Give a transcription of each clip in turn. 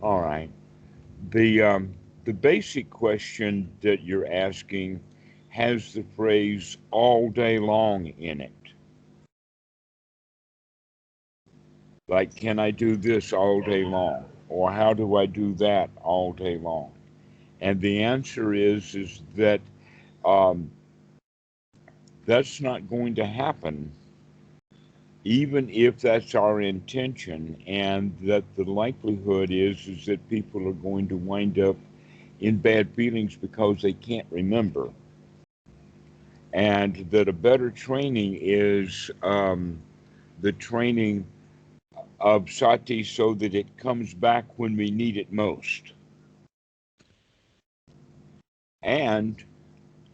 All right. The basic question that you're asking has the phrase all day long in it. Like, can I do this all day long? Or how do I do that all day long? And the answer is that um, that's not going to happen, even if that's our intention, and that the likelihood is that people are going to wind up in bad feelings because they can't remember, and that a better training is the training of sati so that it comes back when we need it most. And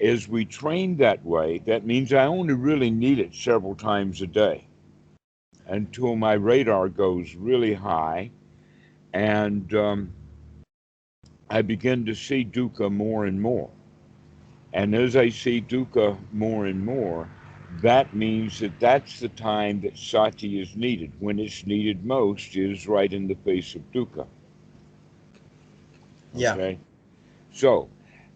as we train that way, that means I only really need it several times a day until my radar goes really high, and I begin to see dukkha more and more. And as I see dukkha more and more, that means that that's the time that sati is needed. When it's needed most is right in the face of dukkha. Yeah. Okay? So,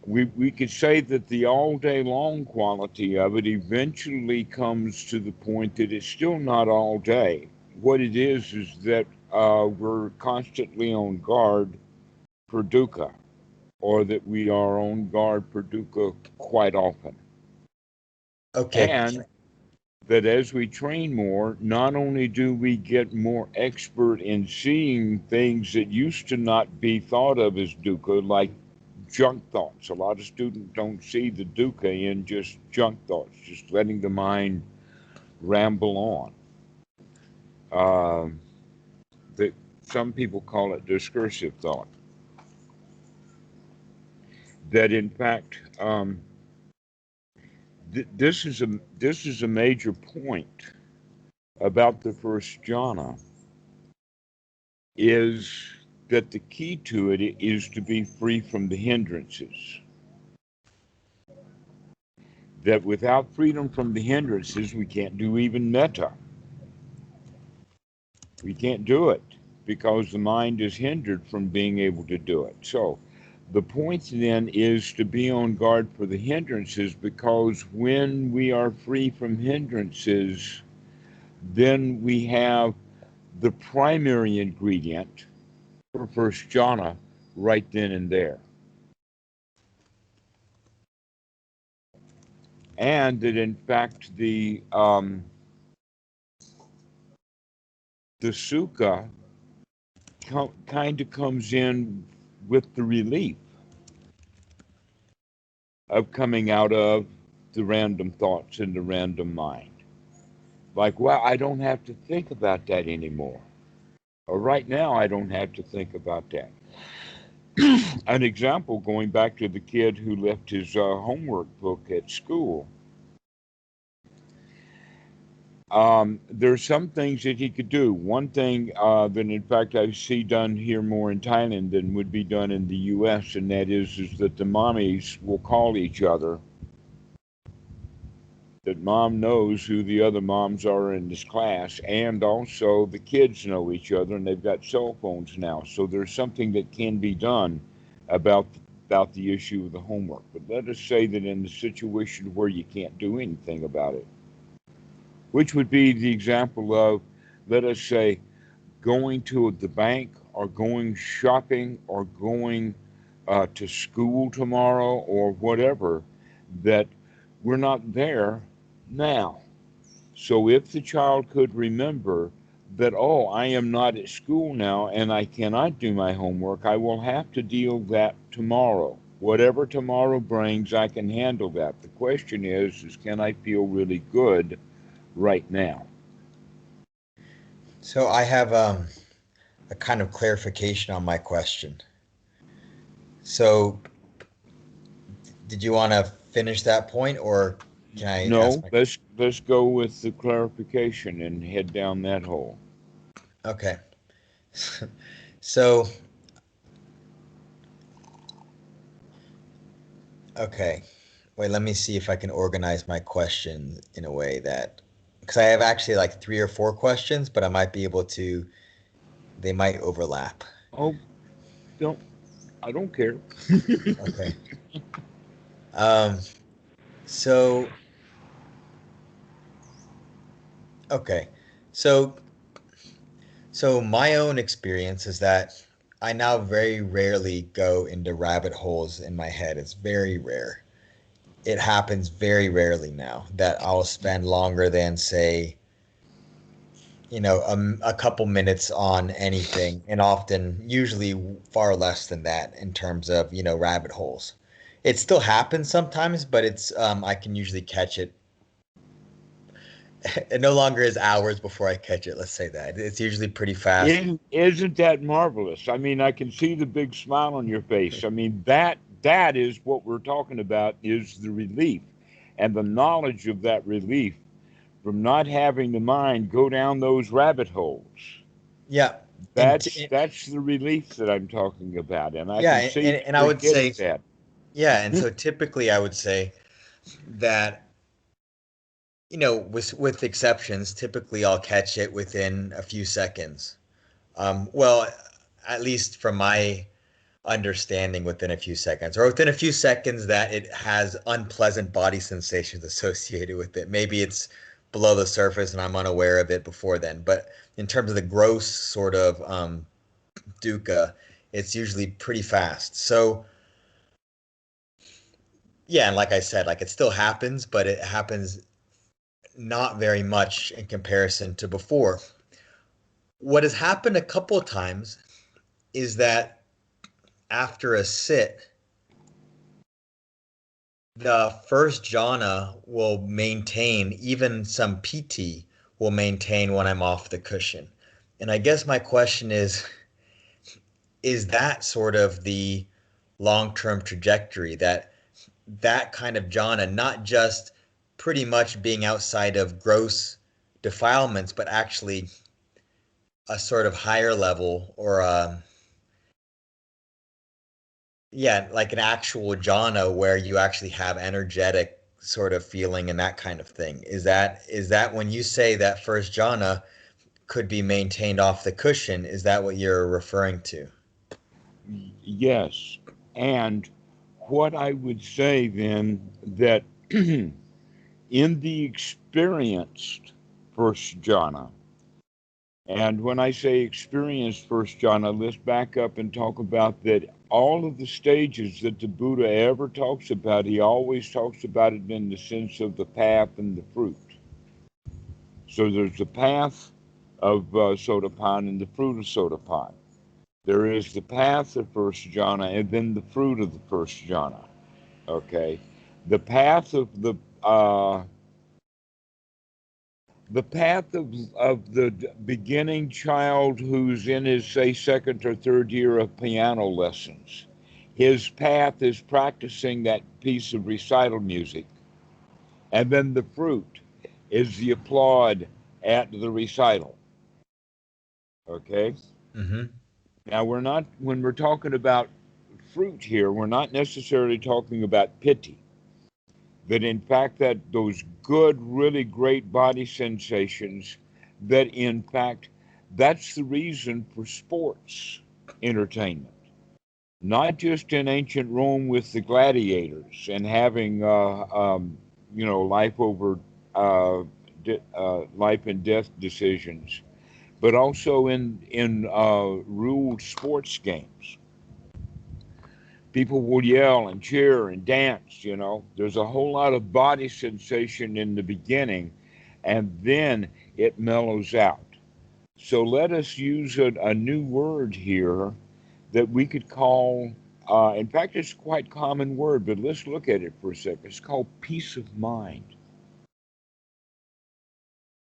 we could say that the all day long quality of it eventually comes to the point that it's still not all day. What it is that we're constantly on guard for dukkha, or that we are on guard for dukkha quite often. Okay. And that as we train more, not only do we get more expert in seeing things that used to not be thought of as dukkha, like junk thoughts. A lot of students don't see the dukkha in just junk thoughts, just letting the mind ramble on. Um, that some people call it discursive thought. That in fact, this is a major point about the first jhana, is that the key to it is to be free from the hindrances. That without freedom from the hindrances, we can't do even metta. We can't do it because the mind is hindered from being able to do it. So the point then is to be on guard for the hindrances, because when we are free from hindrances, then we have the primary ingredient for first jhana right then and there. And that in fact the sukha kind of comes in with the relief of coming out of the random thoughts in the random mind. Like, well, I don't have to think about that anymore. Or right now, I don't have to think about that. An example, going back to the kid who left his homework book at school. There's some things that he could do. One thing that, in fact, I see done here more in Thailand than would be done in the U.S., and that is that the mommies will call each other. That mom knows who the other moms are in this class, and also the kids know each other, and they've got cell phones now. So there's something that can be done about about the issue of the homework. But let us say that in the situation where you can't do anything about it, which would be the example of, let us say, going to the bank or going shopping or going to school tomorrow or whatever, that we're not there now. So if the child could remember that, oh, I am not at school now and I cannot do my homework, I will have to deal with that tomorrow. Whatever tomorrow brings, I can handle that. The question is can I feel really good right now? So I have a kind of clarification on my question. So did you want to finish that point, or can I ask No, my? let's go with the clarification and head down that hole. Okay. So, okay. Wait, let me see if I can organize my question in a way that, because I have actually like 3 or 4 questions, but I might be able to, they might overlap. Oh, don't I don't care. Okay. Um, so, okay. So, so my own experience is that I now very rarely go into rabbit holes in my head. It's very rare. It happens very rarely now that I'll spend longer than, say, a couple minutes on anything, and often, usually far less than that in terms of, rabbit holes. It still happens sometimes, but I can usually catch it. It no longer is hours before I catch it. Let's say that. It's usually pretty fast. Isn't that marvelous? I mean, I can see the big smile on your face. I mean, that is what we're talking about is the relief and the knowledge of that relief from not having the mind go down those rabbit holes. Yeah. And That's the relief that I'm talking about, and I yeah, can see and I you're would say, getting that. yeah, and so typically I would say that, with exceptions, typically I'll catch it within a few seconds. Well, at least from my understanding, within a few seconds, or within a few seconds that it has unpleasant body sensations associated with it. Maybe it's below the surface and I'm unaware of it before then. But in terms of the gross sort of dukkha, it's usually pretty fast. So yeah, and like I said, like it still happens, but it happens not very much in comparison to before. What has happened a couple of times is that after a sit, the first jhana will maintain, even some PT will maintain when I'm off the cushion. And I guess my question is that sort of the long-term trajectory, that kind of jhana, not just pretty much being outside of gross defilements, but actually a sort of higher level, or yeah, like an actual jhana where you actually have energetic sort of feeling and that kind of thing. Is that when you say that first jhana could be maintained off the cushion, is that what you're referring to? Yes, and what I would say then that in the experienced first jhana, and when I say experienced first jhana, let's back up and talk about that all of the stages that the Buddha ever talks about, he always talks about it in the sense of the path and the fruit. So there's the path of Sotapanna and the fruit of Sotapanna. There is the path of first jhana and then the fruit of the first jhana. Okay, the path of the path of the beginning child who's in his, say, second or third year of piano lessons. His path is practicing that piece of recital music. And then the fruit is the applaud at the recital. Okay? Mm-hmm. Now, when we're talking about fruit here, we're not necessarily talking about piti. That in fact, that those good, really great body sensations, that in fact, that's the reason for sports entertainment. Not just in ancient Rome with the gladiators and having, life over life and death decisions, but also in ruled sports games. People will yell and cheer and dance. There's a whole lot of body sensation in the beginning, and then it mellows out. So let us use a new word here that we could call, in fact, it's a quite common word, but let's look at it for a second. It's called peace of mind.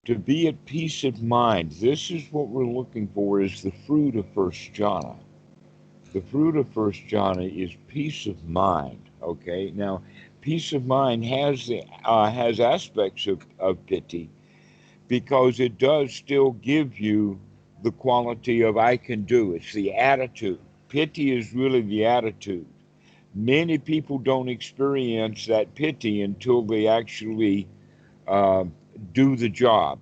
To be at peace of mind, this is what we're looking for, is the fruit of first jhana. The fruit of first jhana is peace of mind. Okay, now peace of mind has aspects of piti, because it does still give you the quality of I can do. It's the attitude. Piti is really the attitude. Many people don't experience that pity until they actually uh, do the job,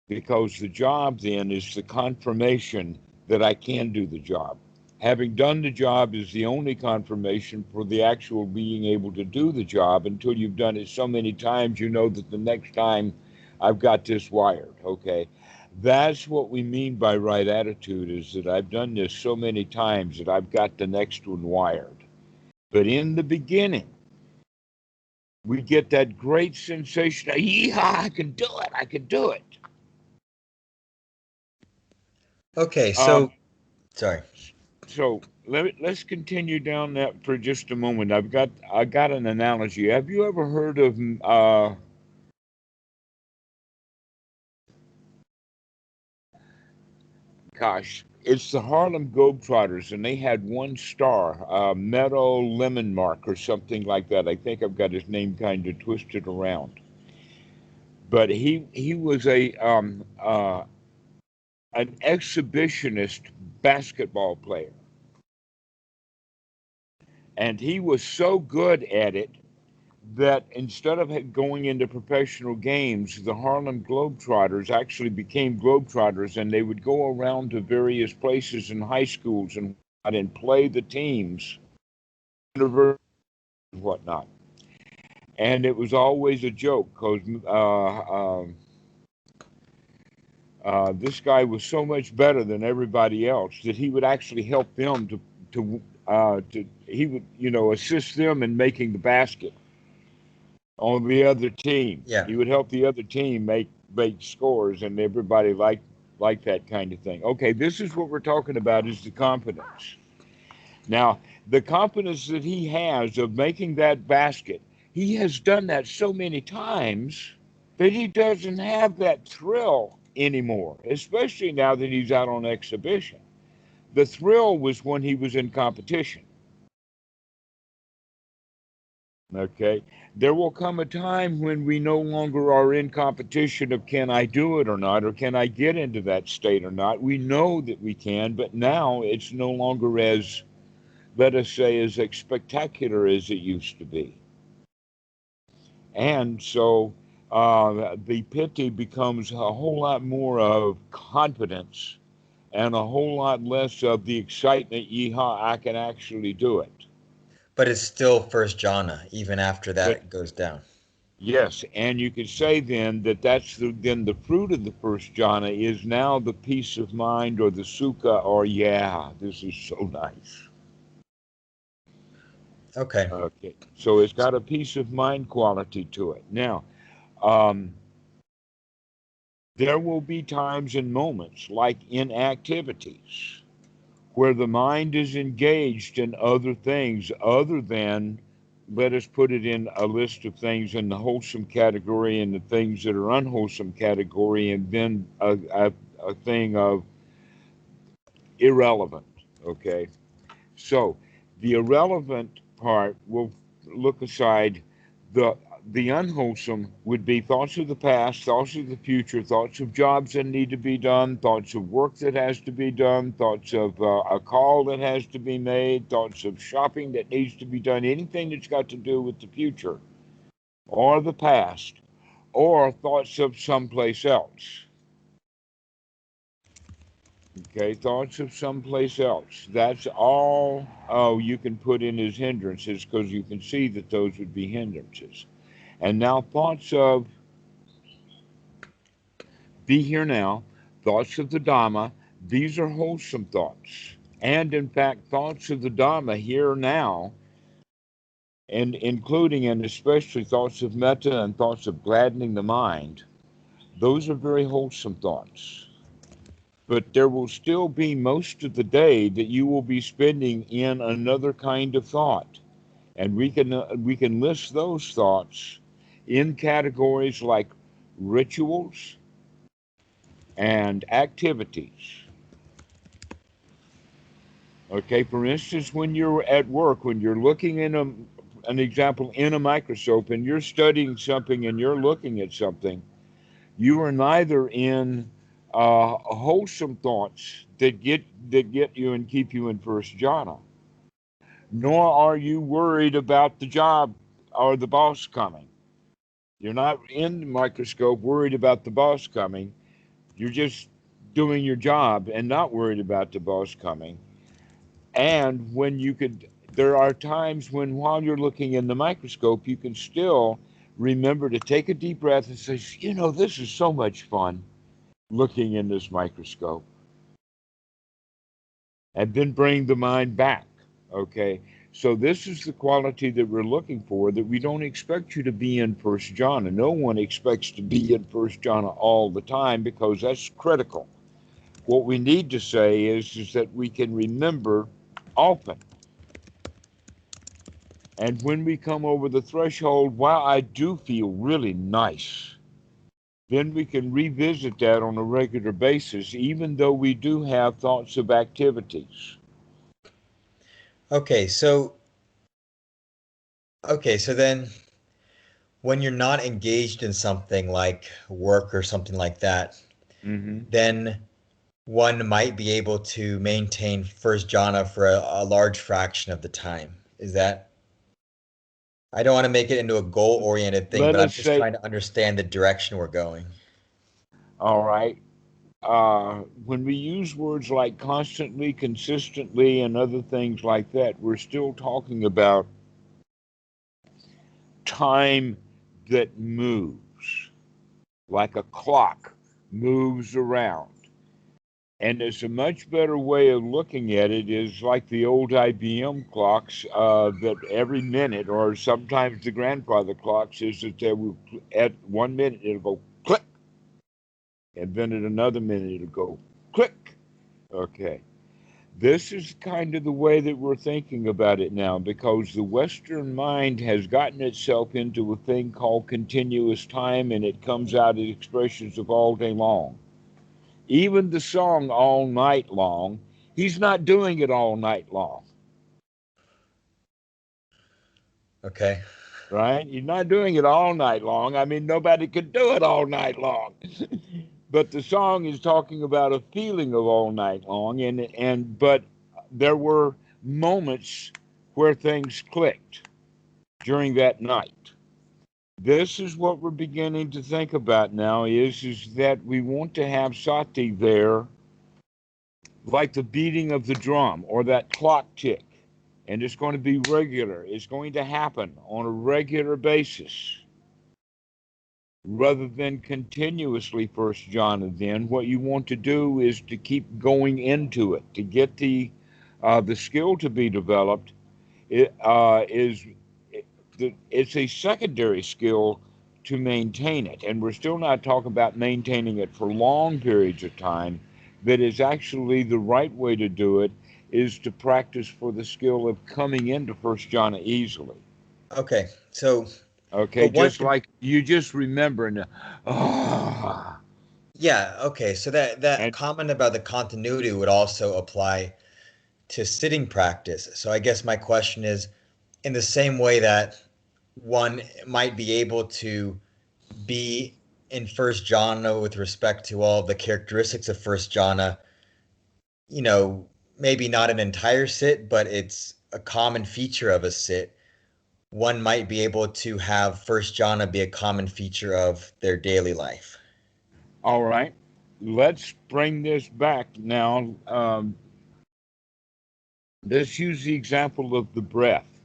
because the job then is the confirmation that I can do the job. Having done the job is the only confirmation for the actual being able to do the job. Until you've done it so many times, you know that the next time I've got this wired. Okay. That's what we mean by right attitude, is that I've done this so many times that I've got the next one wired. But in the beginning, we get that great sensation of, yeehaw, I can do it. I can do it. Okay, Um, so sorry. so let's continue down that for just a moment. I got an analogy. Have you ever heard of gosh, it's the Harlem Globetrotters, and they had one star, Meadow Lemon Mark or something like that. I think I've got his name kind of twisted around, but he was a an exhibitionist basketball player, and he was so good at it that instead of going into professional games, the Harlem Globetrotters actually became Globetrotters, and they would go around to various places in high schools and play the teams, universities, and whatnot. And it was always a joke because this guy was so much better than everybody else that he would actually help them to he would, assist them in making the basket on the other team. Yeah. He would help the other team make scores, and everybody liked that kind of thing. Okay, this is what we're talking about, is the confidence. Now, the confidence that he has of making that basket, he has done that so many times that he doesn't have that thrill anymore, especially now that he's out on exhibition. The thrill was when he was in competition. Okay. There will come a time when we no longer are in competition of can I do it or not, or can I get into that state or not. We know that we can, but now it's no longer as, let us say, as spectacular as it used to be. And so the pity becomes a whole lot more of confidence and a whole lot less of the excitement, yeehaw, I can actually do it. But it's still first jhana, even after But that goes down. yes, and you could say then that then the fruit of the first jhana is now the peace of mind or the sukha, or yeah, this is so nice. Okay. Okay, so it's got a peace of mind quality to it. Now, um, there will be times and moments like in activities where the mind is engaged in other things other than, let us put it in a list of things in the wholesome category and the things that are unwholesome category, and then a thing of irrelevant. Okay, so the irrelevant part will look aside. The unwholesome would be thoughts of the past, thoughts of the future, thoughts of jobs that need to be done, thoughts of work that has to be done, thoughts of a call that has to be made, thoughts of shopping that needs to be done, anything that's got to do with the future or the past, or thoughts of someplace else. Okay, thoughts of someplace else. That's all you can put in as hindrances, because you can see that those would be hindrances. And now thoughts of be here now, thoughts of the Dhamma, these are wholesome thoughts. And in fact, thoughts of the Dhamma here now, and including and especially thoughts of metta and thoughts of gladdening the mind, those are very wholesome thoughts. But there will still be most of the day that you will be spending in another kind of thought. And we can list those thoughts in categories like rituals and activities. Okay, for instance, when you're at work, when you're looking in an example in a microscope and you're studying something and you're looking at something, you are neither in wholesome thoughts that get you and keep you in first jhana, nor are you worried about the job or the boss coming. You're not in the microscope worried about the boss coming. You're just doing your job and not worried about the boss coming. And when you could, there are times when while you're looking in the microscope, you can still remember to take a deep breath and say, this is so much fun looking in this microscope. And then bring the mind back. Okay. So this is the quality that we're looking for, that we don't expect you to be in First John. And no one expects to be in First John all the time, because that's critical. What we need to say is that we can remember often. And when we come over the threshold, wow, I do feel really nice, then we can revisit that on a regular basis, even though we do have thoughts of activities. Okay, so then when you're not engaged in something like work or something like that, Mm-hmm. then one might be able to maintain first jhana for a large fraction of the time. Is that? I don't want to make it into a goal-oriented thing, Let but I'm us just say, trying to understand the direction we're going. all right, when we use words like constantly, consistently, and other things like that, we're still talking about time that moves, like a clock moves around. And it's a much better way of looking at it is like the old IBM clocks, that every minute, or sometimes the grandfather clocks, is that they will, at 1 minute it'll go click, and then at another minute it'll go click. Okay. This is kind of the way that we're thinking about it now, because the Western mind has gotten itself into a thing called continuous time, and it comes out as expressions of all day long. Even the song All Night Long, he's not doing it all night long, Okay. right? He's not doing it all night long. I mean, nobody could do it all night long. But the song is talking about a feeling of all night long, but there were moments where things clicked during that night. This is what we're beginning to think about now, is that we want to have sati there, like the beating of the drum or that clock tick. And it's going to be regular. It's going to happen on a regular basis rather than continuously first jhana. Then what you want to do is to keep going into it to get the skill to be developed. It is it's a secondary skill to maintain it, and we're still not talking about maintaining it for long periods of time. That is actually the right way to do it, is to practice for the skill of coming into first jhana easily. Okay. So, Okay, but one just could, like you just remember, and ah, yeah, okay. So that and comment about the continuity would also apply to sitting practice. So I guess my question is, in the same way that one might be able to be in first jhana with respect to all of the characteristics of first jhana, you know, maybe not an entire sit, but it's a common feature of a sit. One might be able to have first jhana be a common feature of their daily life. all right, let's bring this back now. Let's use the example of the breath.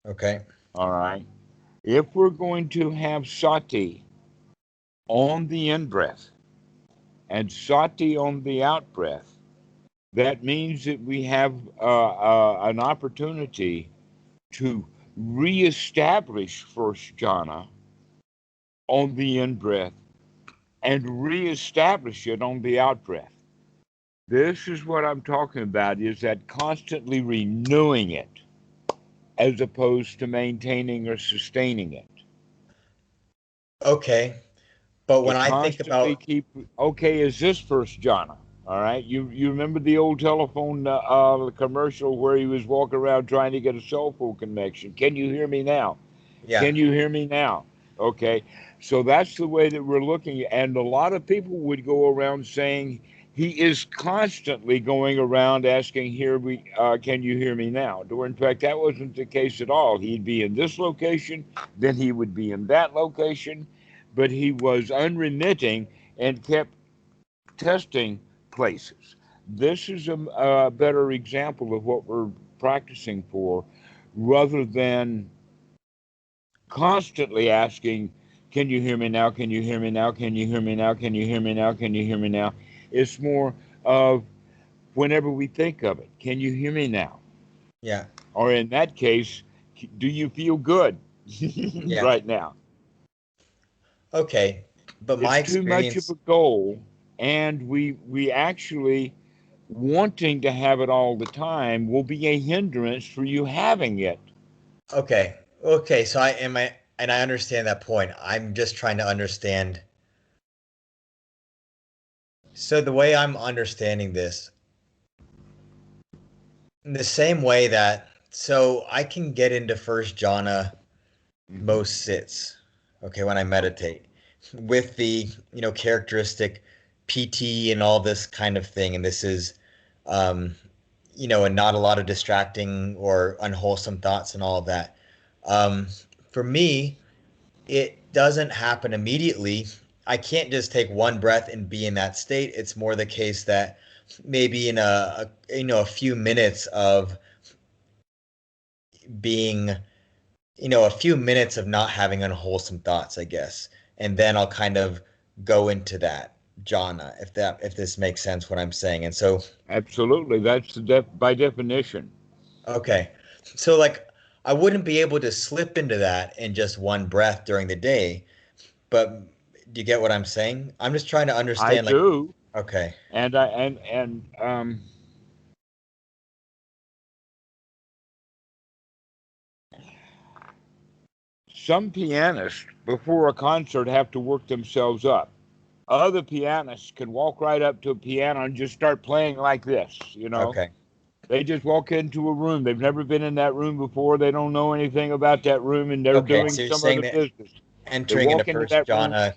Okay. All right, if we're going to have sati on the in breath and sati on the out breath, that means that we have an opportunity to reestablish first jhana on the in breath and reestablish it on the out breath. This is what I'm talking about, is that constantly renewing it as opposed to maintaining or sustaining it. Okay. But To when I think constantly about, keep, okay, is this first jhana? All right, you remember the old telephone commercial where he was walking around trying to get a cell phone connection? Can you hear me now? yeah, Can you hear me now? Okay, so that's the way that we're looking, and a lot of people would go around saying he is constantly going around asking, can you hear me now? Or in fact, that wasn't the case at all. He'd be in this location, then he would be in that location, but he was unremitting and kept testing places. This is a better example of what we're practicing for, rather than constantly asking, can you hear me now? Can you hear me now? Can you hear me now? Can you hear me now? Can you hear me now? It's more of whenever we think of it, can you hear me now? Yeah. Or in that case, do you feel good Yeah. right now? Okay. But my It's too much of experience, a goal, and we actually wanting to have it all the time will be a hindrance for you having it. okay. Okay, so and I understand that point. I'm just trying to understand. So the way I'm understanding this, in the same way that so I can get into first jhana Mhm. most sits, okay, when I meditate with the, characteristic PT and all this kind of thing. And this is, um, and not a lot of distracting or unwholesome thoughts and all of that. Um, for me, it doesn't happen immediately. I can't just take one breath and be in that state. It's more the case that maybe in a few minutes of being, a few minutes of not having unwholesome thoughts, I guess. And then I'll kind of go into that jhana, if this makes sense what I'm saying. And so, Absolutely, that's by definition. okay. So like I wouldn't be able to slip into that in just one breath during the day, but do you get what I'm saying? I'm just trying to I understand like, do, okay. and I and some pianists before a concert have to work themselves up. Other pianists can walk right up to a piano and just start playing like this, you know. Okay. They just walk into a room. They've never been in that room before. They don't know anything about that room, and they're Okay. doing So you're some saying other that business. They entering into walk into first that room jhana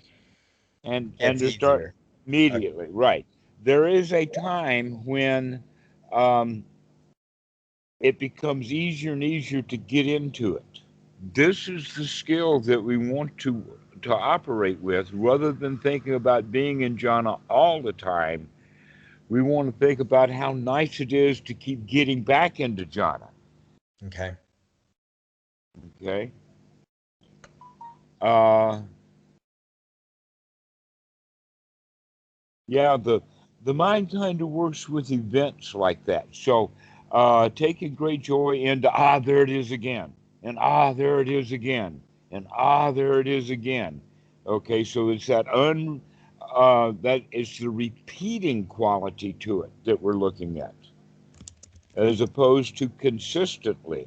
and gets they start easier. Okay. immediately. Right. There is a time when um, it becomes easier and easier to get into it. This is the skill that we want to operate with, rather than thinking about being in jhana all the time. We want to think about how nice it is to keep getting back into jhana. Okay. Okay. Uh, yeah, the mind kind of works with events like that. So, taking great joy into there it is again, and there it is again, and there it is again. Okay, so it's that is the repeating quality to it that we're looking at, as opposed to consistently.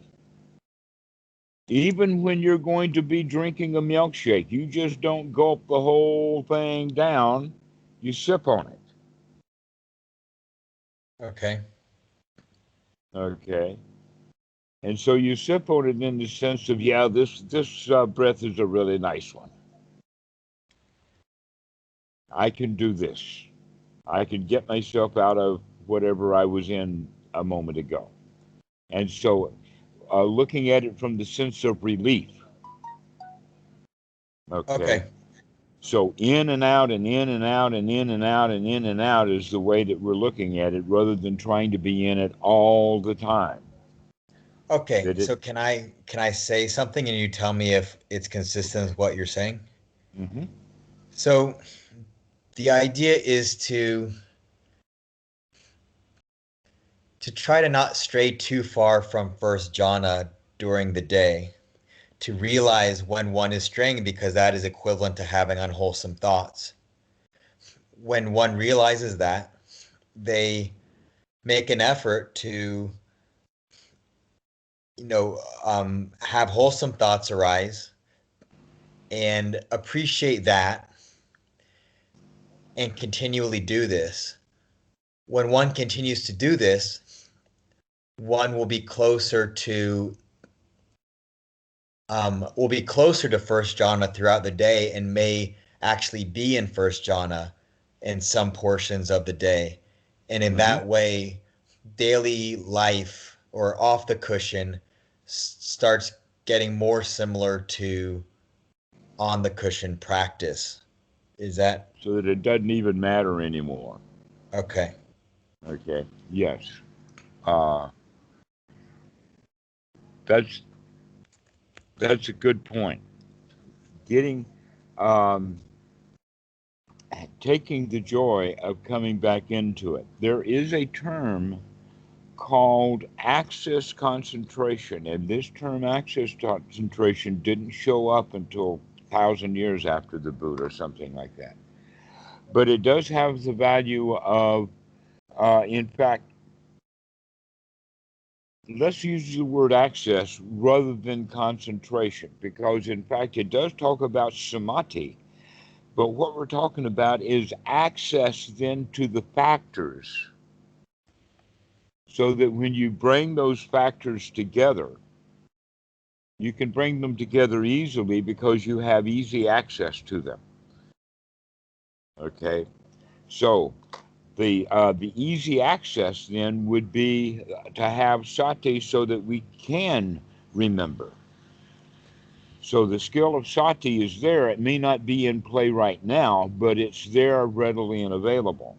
Even when you're going to be drinking a milkshake, you just don't gulp the whole thing down. You sip on it. Okay. Okay. And so you sip on it in the sense of, yeah, this breath is a really nice one. I can do this. I can get myself out of whatever I was in a moment ago. And so, looking at it from the sense of relief. Okay. Okay. So in and out and in and out and in and out and in and out is the way that we're looking at it, rather than trying to be in it all the time. Okay. That it. So can I say something and you tell me if it's consistent with what you're saying? Hmm. So the idea is to try to not stray too far from first jhana during the day, to realize when one is straying because that is equivalent to having unwholesome thoughts. When one realizes that, they make an effort to, have wholesome thoughts arise and appreciate that and continually do this. When one continues to do this, one will be closer to first jhana throughout the day and may actually be in first jhana in some portions of the day. And in Mm-hmm. that way, daily life or off the cushion starts getting more similar to on the cushion practice. Is that So that it doesn't even matter anymore. okay? Okay. Yes. Uh, that's that's a good point. Getting, um, taking the joy of coming back into it. There is a term called access concentration, and this term access concentration didn't show up until 1,000 years after the Buddha or something like that. But it does have the value of, in fact, let's use the word access rather than concentration, because in fact it does talk about samadhi, but what we're talking about is access then to the factors, so that when you bring those factors together, you can bring them together easily because you have easy access to them. Okay, so the easy access then would be to have sati so that we can remember. So the skill of sati is there. It may not be in play right now, but it's there readily and available.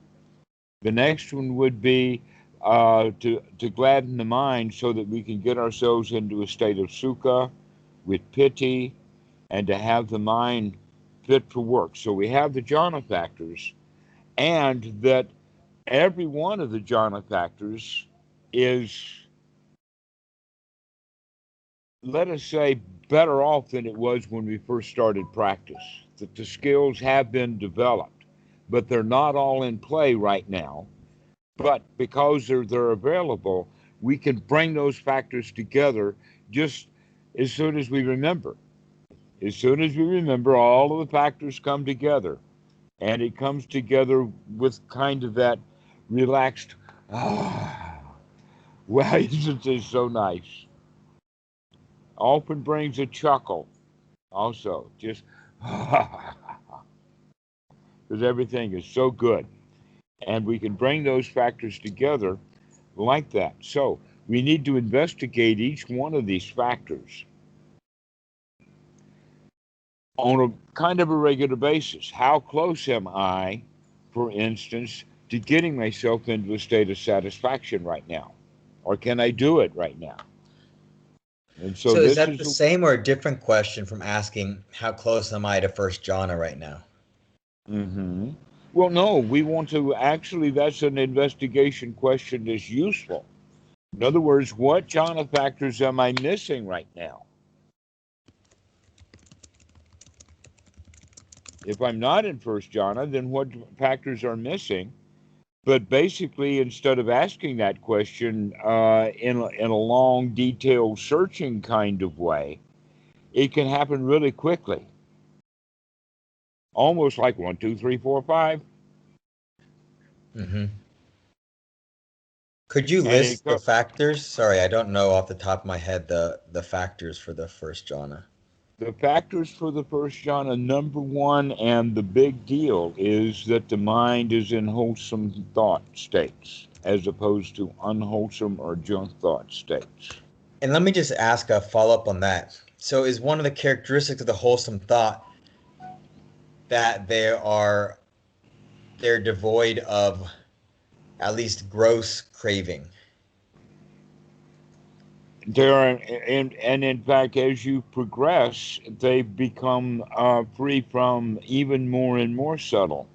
The next one would be to gladden the mind so that we can get ourselves into a state of sukha with piti, and to have the mind fit for work. So we have the jhana factors, and that every one of the jhana factors is, let us say, better off than it was when we first started practice. That the skills have been developed, but they're not all in play right now. But because they're available, we can bring those factors together just as soon as we remember. As soon as we remember, all of the factors come together, and it comes together with kind of that relaxed, ah, well, isn't this so nice? Often brings a chuckle also, just because everything is so good. And we can bring those factors together like that. So we need to investigate each one of these factors on a kind of a regular basis. How close am I, for instance, to getting myself into a state of satisfaction right now? Or can I do it right now? And so So is this that the is a, same or a different question from asking how close am I to first jhana right now? mm-hmm. Well, no, we want to actually, that's an investigation question that's useful. In other words, what jhana factors am I missing right now? If I'm not in first jhana, then what factors are missing? But basically, instead of asking that question in a long, detailed, searching kind of way, it can happen really quickly, almost like one, two, three, four, five, Hmm. Could you and it list the factors? Sorry, I don't know off the top of my head the factors for the first jhana. the factors for the first jhana, number one, and the big deal is that the mind is in wholesome thought states as opposed to unwholesome or junk thought states. And let me just ask a follow-up on that. So is one of the characteristics of the wholesome thought that they're devoid of at least gross craving? There are, and in fact, as you progress, they become free from even more and more subtle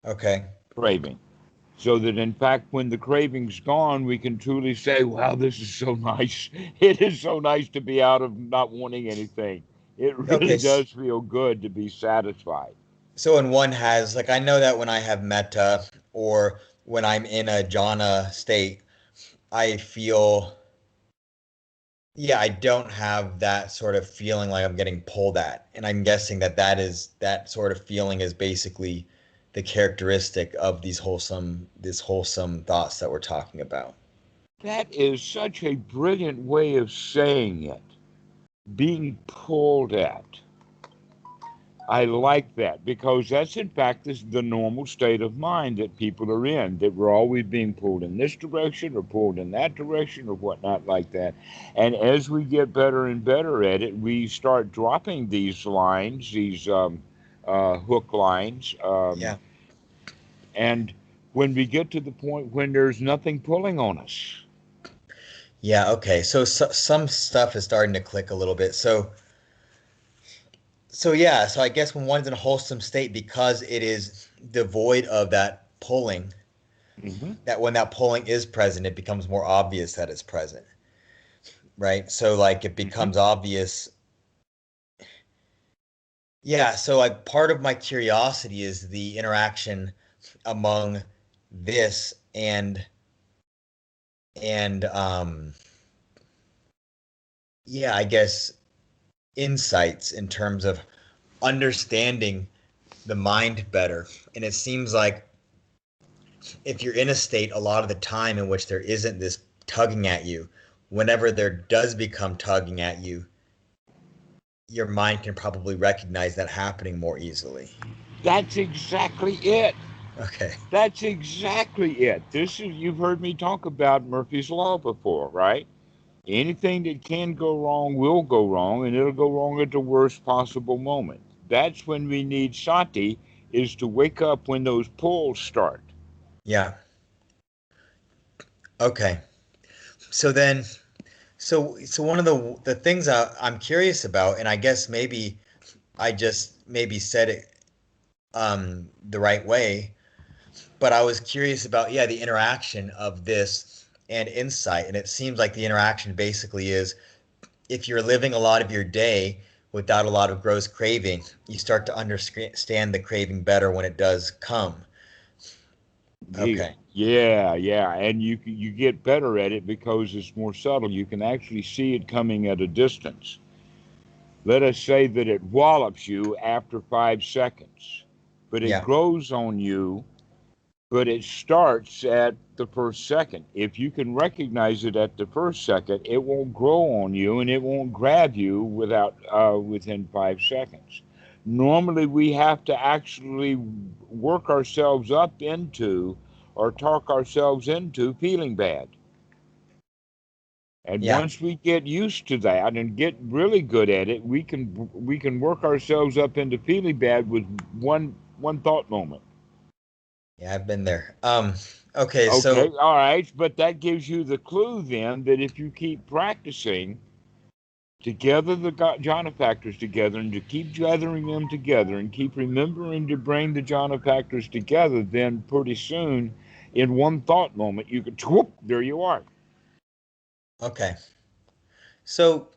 Okay. craving. So that in fact, when the craving's gone, we can truly say, wow, this is so nice. It is so nice to be out of not wanting anything. It Okay. really does feel good to be satisfied. So when one has, like, I know that when I have metta or when I'm in a jhana state, I feel, yeah, I don't have that sort of feeling like I'm getting pulled at. And I'm guessing that that sort of feeling is basically the characteristic of these wholesome thoughts that we're talking about. That is such a brilliant way of saying it. Being pulled at. I like that because that's in fact the normal state of mind that people are in, that we're always being pulled in this direction or pulled in that direction or whatnot like that. And as we get better and better at it, we start dropping these lines, these hook lines. Yeah. And when we get to the point when there's nothing pulling on us, Yeah, okay. So some stuff is starting to click a little bit. So I guess when one's in a wholesome state because it is devoid of that pulling, hmm that when that pulling is present, it becomes more obvious that it's present, right? So like it hmm becomes obvious. Yeah, so like part of my curiosity is the interaction among this and yeah, I guess insights in terms of understanding the mind better. And it seems like if you're in a state a lot of the time in which there isn't this tugging at you, whenever there does become tugging at you, your mind can probably recognize that happening more easily. that's exactly it. Okay. That's exactly it. This is, you've heard me talk about Murphy's Law before, right? Anything that can go wrong will go wrong, and it'll go wrong at the worst possible moment. That's when we need sati, is to wake up when those pulls start. Yeah. Okay. So then, so one of the things I'm curious about, and I guess maybe I just maybe said it the right way, but I was curious about, yeah, the interaction of this and insight. And it seems like the interaction basically is if you're living a lot of your day without a lot of gross craving, you start to understand the craving better when it does come. Yeah, Okay. yeah, and you get better at it because it's more subtle. You can actually see it coming at a distance. Let us say that it wallops you after 5 seconds, but it Yeah. grows on you, but it starts at the first second. If you can recognize it at the first second, it won't grow on you and it won't grab you within 5 seconds. Normally, we have to actually work ourselves up into or talk ourselves into feeling bad. And Yeah. once we get used to that and get really good at it, we can work ourselves up into feeling bad with one thought moment. Yeah, I've been there. Okay, Okay, so all right, but that gives you the clue then that if you keep practicing to gather the jhana factors together and to keep gathering them together and keep remembering to bring the jhana factors together, then pretty soon, in one thought moment, you can whoop, there you are. okay. So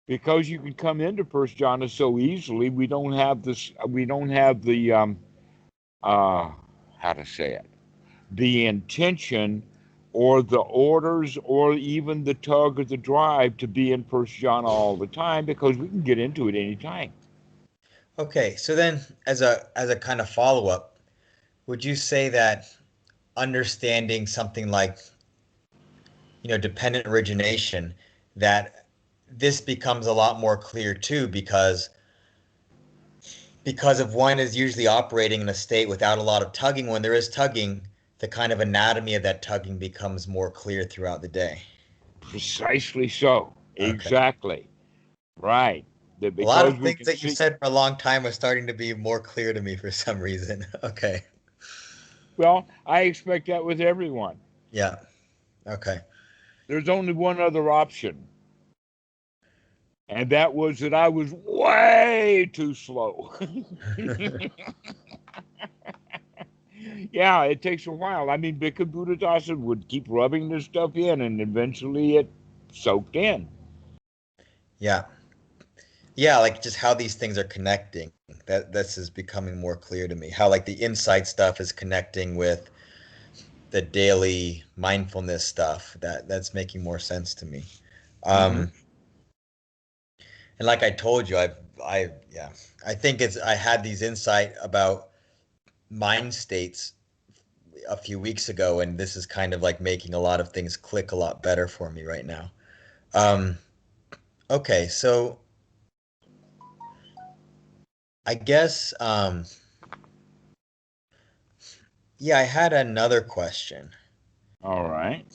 Because you can come into first jhana so easily, we don't have this. We don't have the uh, how to say it, the intention or the orders or even the tug or the drive to be in first jhana all the time because we can get into it anytime. okay, so then as a kind of follow-up, would you say that understanding something like, dependent origination, that this becomes a lot more clear too because if one is usually operating in a state without a lot of tugging, when there is tugging, the kind of anatomy of that tugging becomes more clear throughout the day. Precisely so. Okay. Exactly. Right. That A lot because of we things can that you see. said for a long time are starting to be more clear to me for some reason. Okay. Well, I expect that with everyone. Yeah. Okay. There's only one other option, and that was that I was way too slow. Yeah, it takes a while. I mean, Bhikkhu Buddhadasa would keep rubbing this stuff in, and eventually it soaked in. Yeah. Yeah, like just how these things are connecting. That this is becoming more clear to me. How like the insight stuff is connecting with the daily mindfulness stuff. That's making more sense to me. hmm Um, and like I told you, yeah, I think I had these insight about mind states a few weeks ago, and this is kind of like making a lot of things click a lot better for me right now. Um, okay, I guess, yeah, I had another question. All right.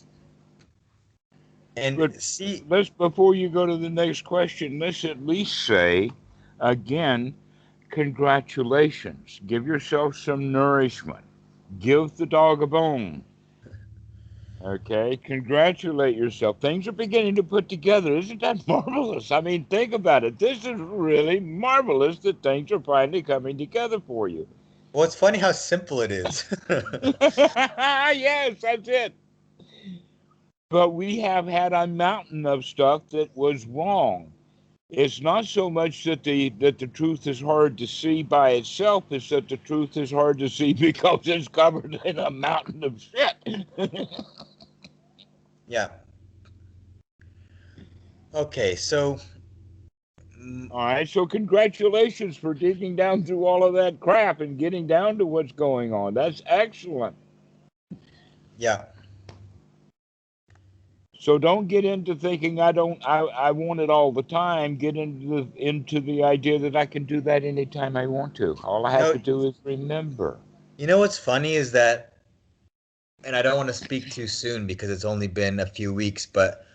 And But see, let's, before you go to the next question, let's at least say again, congratulations. Give yourself some nourishment. Give the dog a bone. Okay, congratulate yourself. Things are beginning to put together. Isn't that marvelous? I mean, think about it. This is really marvelous that things are finally coming together for you. well, it's funny how simple it is. Yes, that's it. But we have had a mountain of stuff that was wrong. It's not so much that the truth is hard to see by itself, it's that the truth is hard to see because it's covered in a mountain of shit. Yeah. Okay, so mm, All right, so congratulations for digging down through all of that crap and getting down to what's going on. That's excellent. yeah. So don't get into thinking I want it all the time. Get into the idea that I can do that anytime I want to. All I have No, to do is remember. you know what's funny is that, and I don't want to speak too soon because it's only been a few weeks, but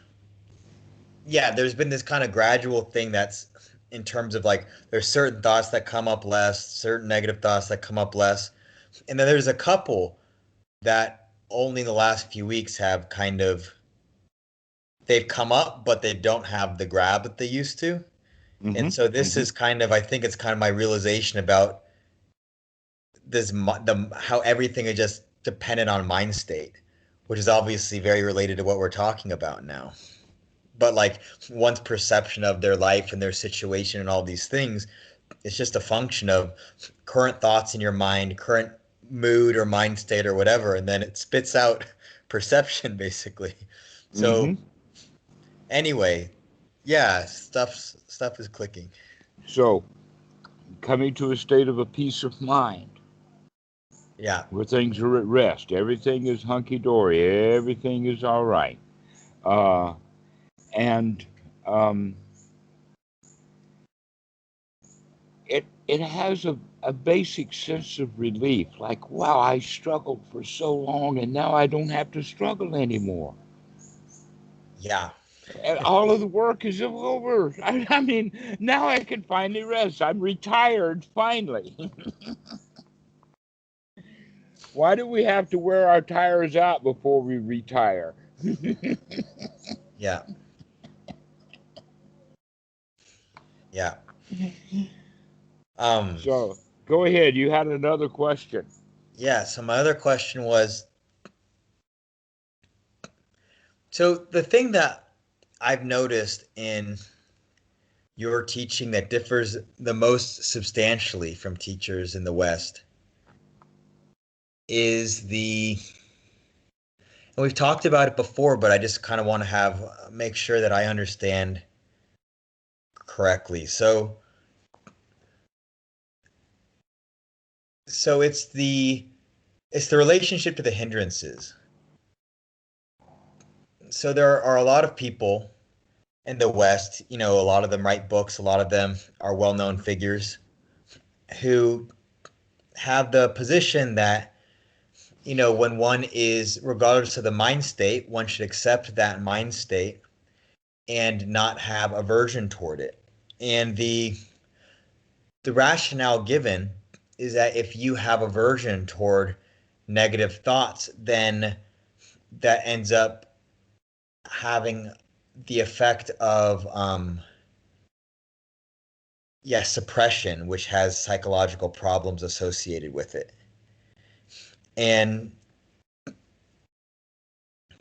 yeah, there's been this kind of gradual thing that's in terms of like there's certain thoughts that come up less, certain negative thoughts that come up less. And then there's a couple that only in the last few weeks have kind of they've come up, but they don't have the grab that they used to. And Mm-hmm. so this Mm-hmm. is kind of I think it's kind of my realization about the how everything is just dependent on mind state, which is obviously very related to what we're talking about now. But like one's perception of their life and their situation and all these things, it's just a function of current thoughts in your mind, current mood or mind state or whatever, and then it spits out perception basically. Mm-hmm. So anyway, yeah, stuff is clicking. So coming to a state of a peace of mind Yeah, where things are at rest. Everything is hunky dory. Everything is all right. Uh, and um, it has a basic sense of relief. Like, wow, I struggled for so long, and now I don't have to struggle anymore. yeah, And all of the work is over. I mean, now I can finally rest. I'm retired finally. Why do we have to wear our tires out before we retire? yeah, yeah. Um, So go ahead. You had another question. yeah, so my other question was, so the thing that I've noticed in your teaching that differs the most substantially from teachers in the West is and we've talked about it before, but I just kind of want to have make sure that I understand correctly. So it's the relationship to the hindrances. So there are a lot of people in the West, you know, a lot of them write books, a lot of them are well-known figures who have the position that, you know, when one is, regardless of the mind state, one should accept that mind state and not have aversion toward it. And the rationale given is that if you have aversion toward negative thoughts, then that ends up having the effect of yes, suppression, which has psychological problems associated with it. And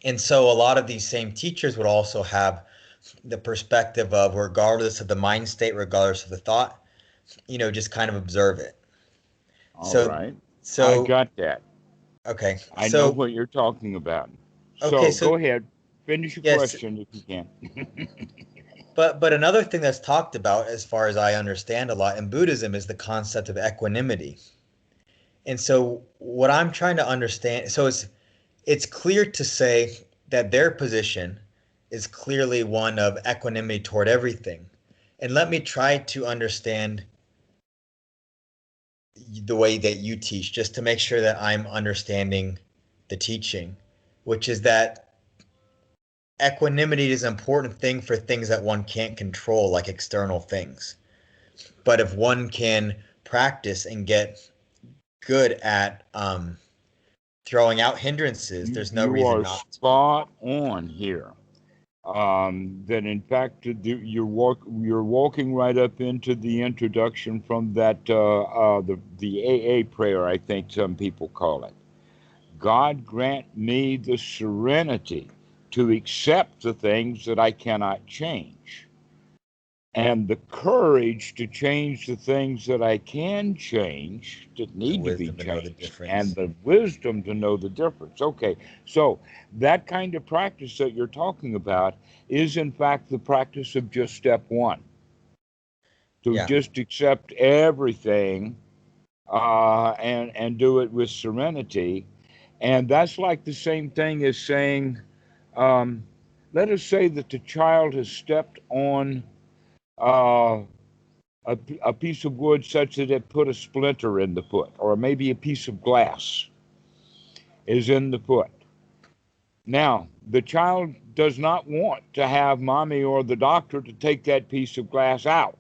and so a lot of these same teachers would also have the perspective of regardless of the mind state, regardless of the thought, you know, just kind of observe it. All So right. I so got that. okay. I know what you're talking about. Okay, So so go ahead. Finish your yes, question if you can. but another thing that's talked about as far as I understand a lot in Buddhism is the concept of equanimity. And so what I'm trying to understand, so it's clear to say that their position is clearly one of equanimity toward everything. And let me try to understand the way that you teach, just to make sure that I'm understanding the teaching, which is that equanimity is an important thing for things that one can't control, like external things. But if one can practice and get good at throwing out hindrances, there's no You reason are not to. spot on here. That in fact you're walking right up into the introduction from that the AA prayer, I think some people call it. God grant me the serenity to accept the things that I cannot change, and the courage to change the things that I can change, that The need to be wisdom to know the changed, and difference. the wisdom to know the difference. Okay, so that kind of practice that you're talking about is, in fact, the practice of just step one, to Yeah. just accept everything and do it with serenity. And that's like the same thing as saying, um, let us say that the child has stepped on uh, a piece of wood such that it put a splinter in the foot, or maybe a piece of glass is in the foot. Now, the child does not want to have mommy or the doctor to take that piece of glass out.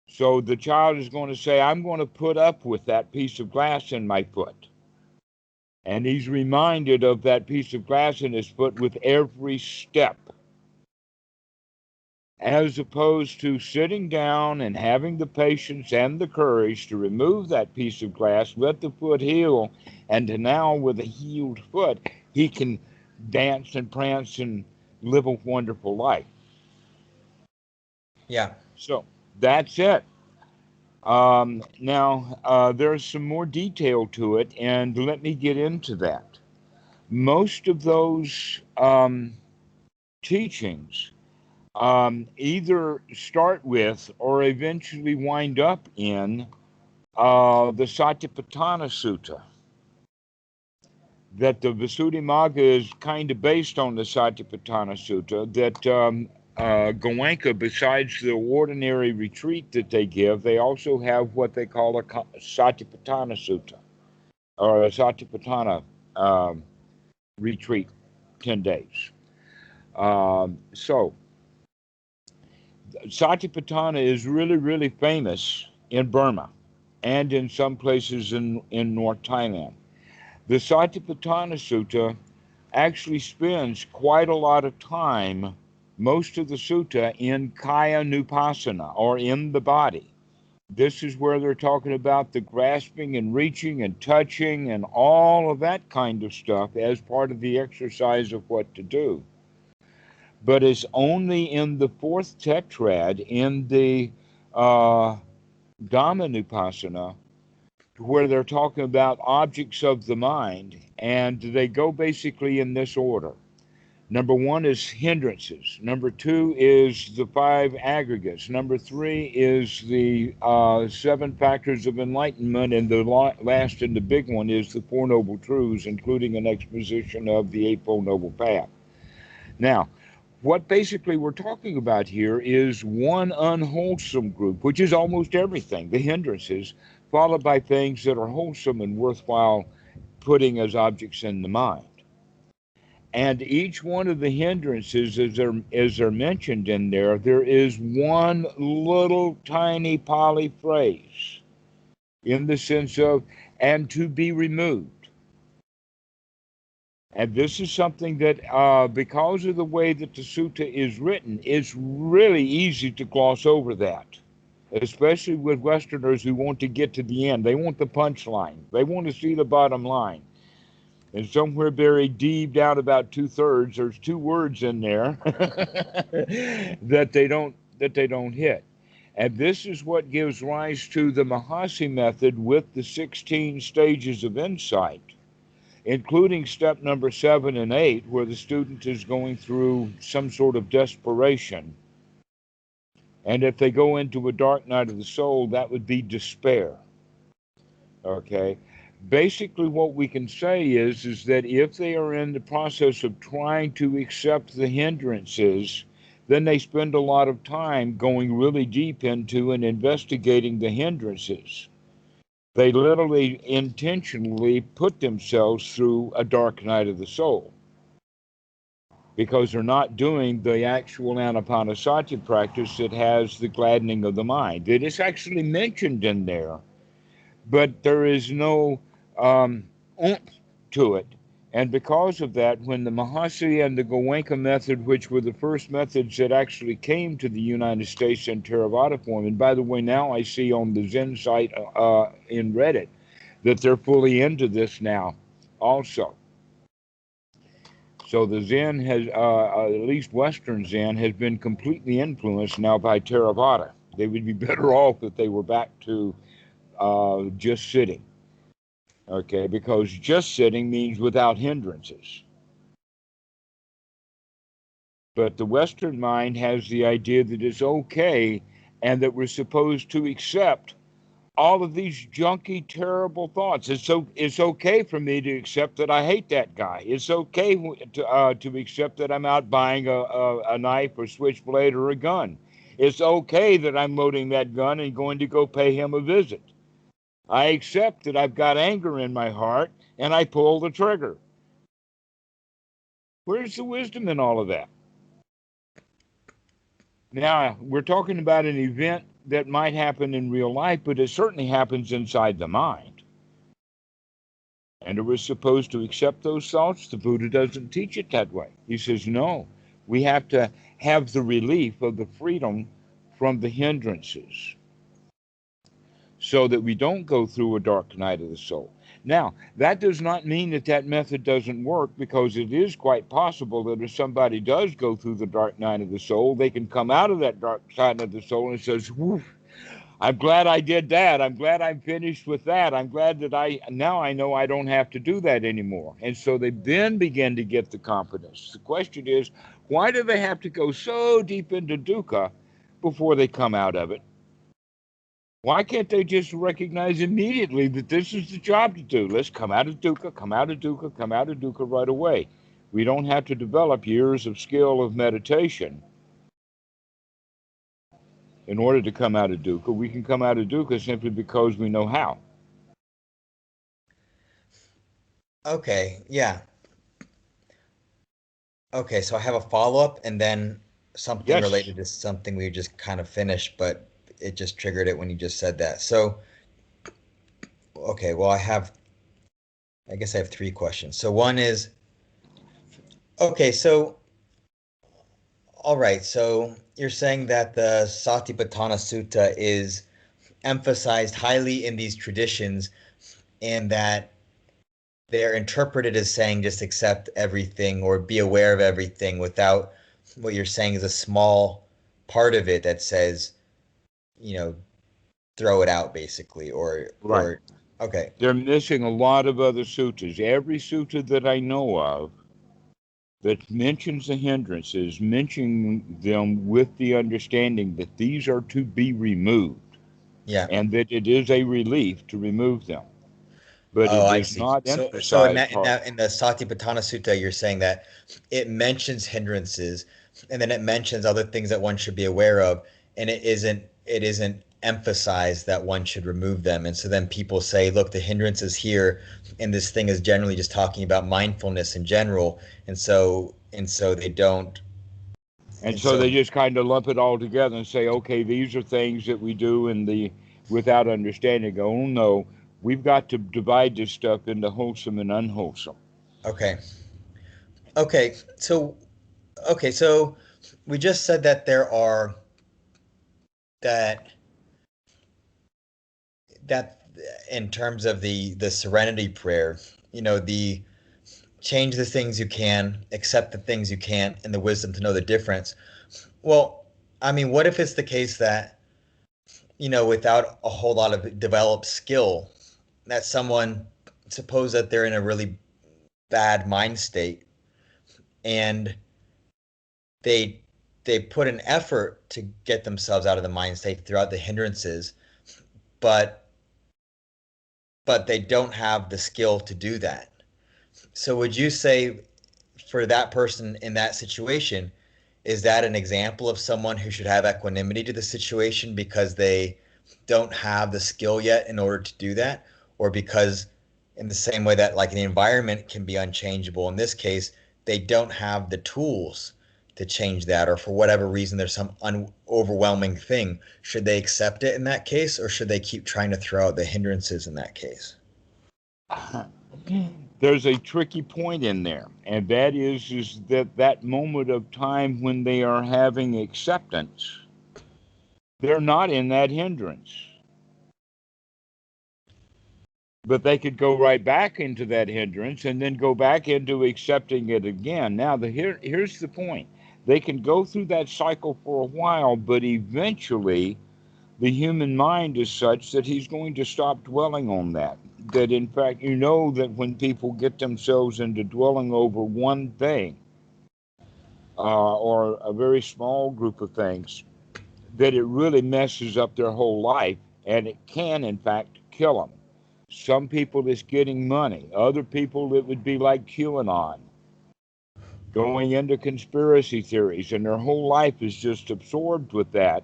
So the child is going to say, I'm going to put up with that piece of glass in my foot. And he's reminded of that piece of glass in his foot with every step, as opposed to sitting down and having the patience and the courage to remove that piece of glass, let the foot heal, and to now, with a healed foot, he can dance and prance and live a wonderful life. Yeah. So that's it. Now, there's some more detail to it, and let me get into that. Most of those teachings either start with or eventually wind up in the Satipatthana Sutta. That the Visuddhimagga is kind of based on the Satipatthana Sutta. That Goenka, besides the ordinary retreat that they give, they also have what they call a Satipatthana Sutta, or a Satipatthana um, retreat, 10 days. So Satipatthana is really, really famous in Burma and in some places in North Thailand. The Satipatthana Sutta actually spends quite a lot of time, most of the sutta, in Kaya Nupassana, or in the body. This is where they're talking about the grasping and reaching and touching and all of that kind of stuff as part of the exercise of what to do. But it's only in the fourth tetrad, in the uh, Dhammanupassana, where they're talking about objects of the mind, and they go basically in this order. Number one is hindrances. Number two is the five aggregates. Number three is the seven factors of enlightenment. And the last and the big one is the Four Noble Truths, including an exposition of the Eightfold Noble Path. Now, what basically we're talking about here is one unwholesome group, which is almost everything, the hindrances, followed by things that are wholesome and worthwhile putting as objects in the mind. And each one of the hindrances, as they're mentioned in there, there is one little tiny Pali phrase in the sense of, and to be removed. And this is something that, because of the way that the sutta is written, it's really easy to gloss over that, especially with Westerners who want to get to the end. They want the punchline, they want to see the bottom line. And somewhere buried deep down about 2/3, there's two words in there that they don't hit. And this is what gives rise to the Mahasi method with the 16 stages of insight, including step number 7 and 8, where the student is going through some sort of desperation. And if they go into a dark night of the soul, that would be despair. Okay. Basically, what we can say is that if they are in the process of trying to accept the hindrances, then they spend a lot of time going really deep into and investigating the hindrances. They literally intentionally put themselves through a dark night of the soul because they're not doing the actual anapanasati practice that has the gladdening of the mind. It is actually mentioned in there, but there is no oomph to it. And because of that, when the Mahasi and the Goenka method, which were the first methods that actually came to the United States in Theravada form, and by the way, now I see on the Zen site in Reddit that they're fully into this now also. So the Zen has, at least Western Zen, has been completely influenced now by Theravada. They would be better off if they were back to just sitting. Okay, because just sitting means without hindrances. But the Western mind has the idea that it's okay and that we're supposed to accept all of these junky, terrible thoughts. It's okay for me to accept that I hate that guy. It's okay to accept that I'm out buying a knife or switchblade or a gun. It's okay that I'm loading that gun and going to go pay him a visit. I accept that I've got anger in my heart and I pull the trigger. Where's the wisdom in all of that? Now, we're talking about an event that might happen in real life, but it certainly happens inside the mind. And we're supposed to accept those thoughts. The Buddha doesn't teach it that way. He says, no, we have to have the relief of the freedom from the hindrances so that we don't go through a dark night of the soul. Now, that does not mean that that method doesn't work, because it is quite possible that if somebody does go through the dark night of the soul, they can come out of that dark side of the soul and says, woof, I'm glad I did that. I'm glad I'm finished with that. I'm glad that now I know I don't have to do that anymore. And so they then begin to get the confidence. The question is, why do they have to go so deep into dukkha before they come out of it? Why can't they just recognize immediately that this is the job to do? Let's come out of dukkha, come out of dukkha, come out of dukkha right away. We don't have to develop years of skill of meditation in order to come out of dukkha. We can come out of dukkha simply because we know how. Okay, yeah. Okay, so I have a follow-up and then something Yes. related to something we just kind of finished, but it just triggered it when you just said that. So, okay, well, I guess I have three questions. So one is, okay, so, all right, so you're saying that the Satipatthana Sutta is emphasized highly in these traditions and that they're interpreted as saying just accept everything or be aware of everything, without what you're saying is a small part of it that says, you know, throw it out basically, Right. okay. They're missing a lot of other suttas. Every sutta that I know of that mentions the hindrances, mentioning them with the understanding that these are to be removed Yeah. and that it is a relief to remove them. But Oh, it I does see. not So emphasize hard. in the Satipatthana Sutta, you're saying that it mentions hindrances and then it mentions other things that one should be aware of, and it isn't emphasized that one should remove them. And so then people say, look, the hindrance is here, and this thing is generally just talking about mindfulness in general, and so they don't, And and so they so just kind of lump it all together and say, okay, these are things that we do in the without understanding. Oh no, we've got to divide this stuff into wholesome and unwholesome. okay, okay, so okay, so we just said that there are that that in terms of the serenity prayer, the change the things you can, accept the things you can't, and the wisdom to know the difference. Well, I mean, what if it's the case that, without a whole lot of developed skill, that someone, suppose that they're in a really bad mind state, and they they put an effort to get themselves out of the mind state throughout the hindrances, but they don't have the skill to do that. So would you say for that person in that situation, is that an example of someone who should have equanimity to the situation because they don't have the skill yet in order to do that? Or because, in the same way that like the environment can be unchangeable, in this case, they don't have the tools to change that, or for whatever reason, there's some overwhelming thing. Should they accept it in that case, or should they keep trying to throw out the hindrances in that case? There's a tricky point in there, and that is that moment of time when they are having acceptance, they're not in that hindrance. But they could go right back into that hindrance and then go back into accepting it again. Now, here's the point. They can go through that cycle for a while, but eventually the human mind is such that he's going to stop dwelling on that. That, in fact, you know that when people get themselves into dwelling over one thing or a very small group of things, that it really messes up their whole life, and it can, in fact, kill them. Some people, it's getting money. Other people, it would be like QAnon, going into conspiracy theories, and their whole life is just absorbed with that.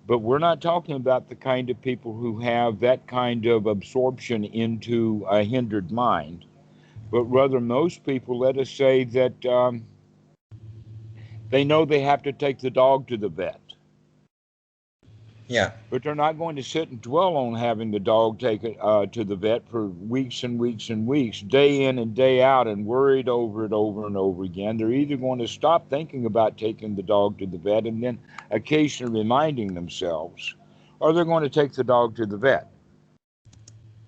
But we're not talking about the kind of people who have that kind of absorption into a hindered mind, but rather most people, let us say that they know they have to take the dog to the vet. Yeah. But they're not going to sit and dwell on having the dog take it to the vet for weeks and weeks and weeks, day in and day out, and worried over it over and over again. They're either going to stop thinking about taking the dog to the vet and then occasionally reminding themselves, or they're going to take the dog to the vet.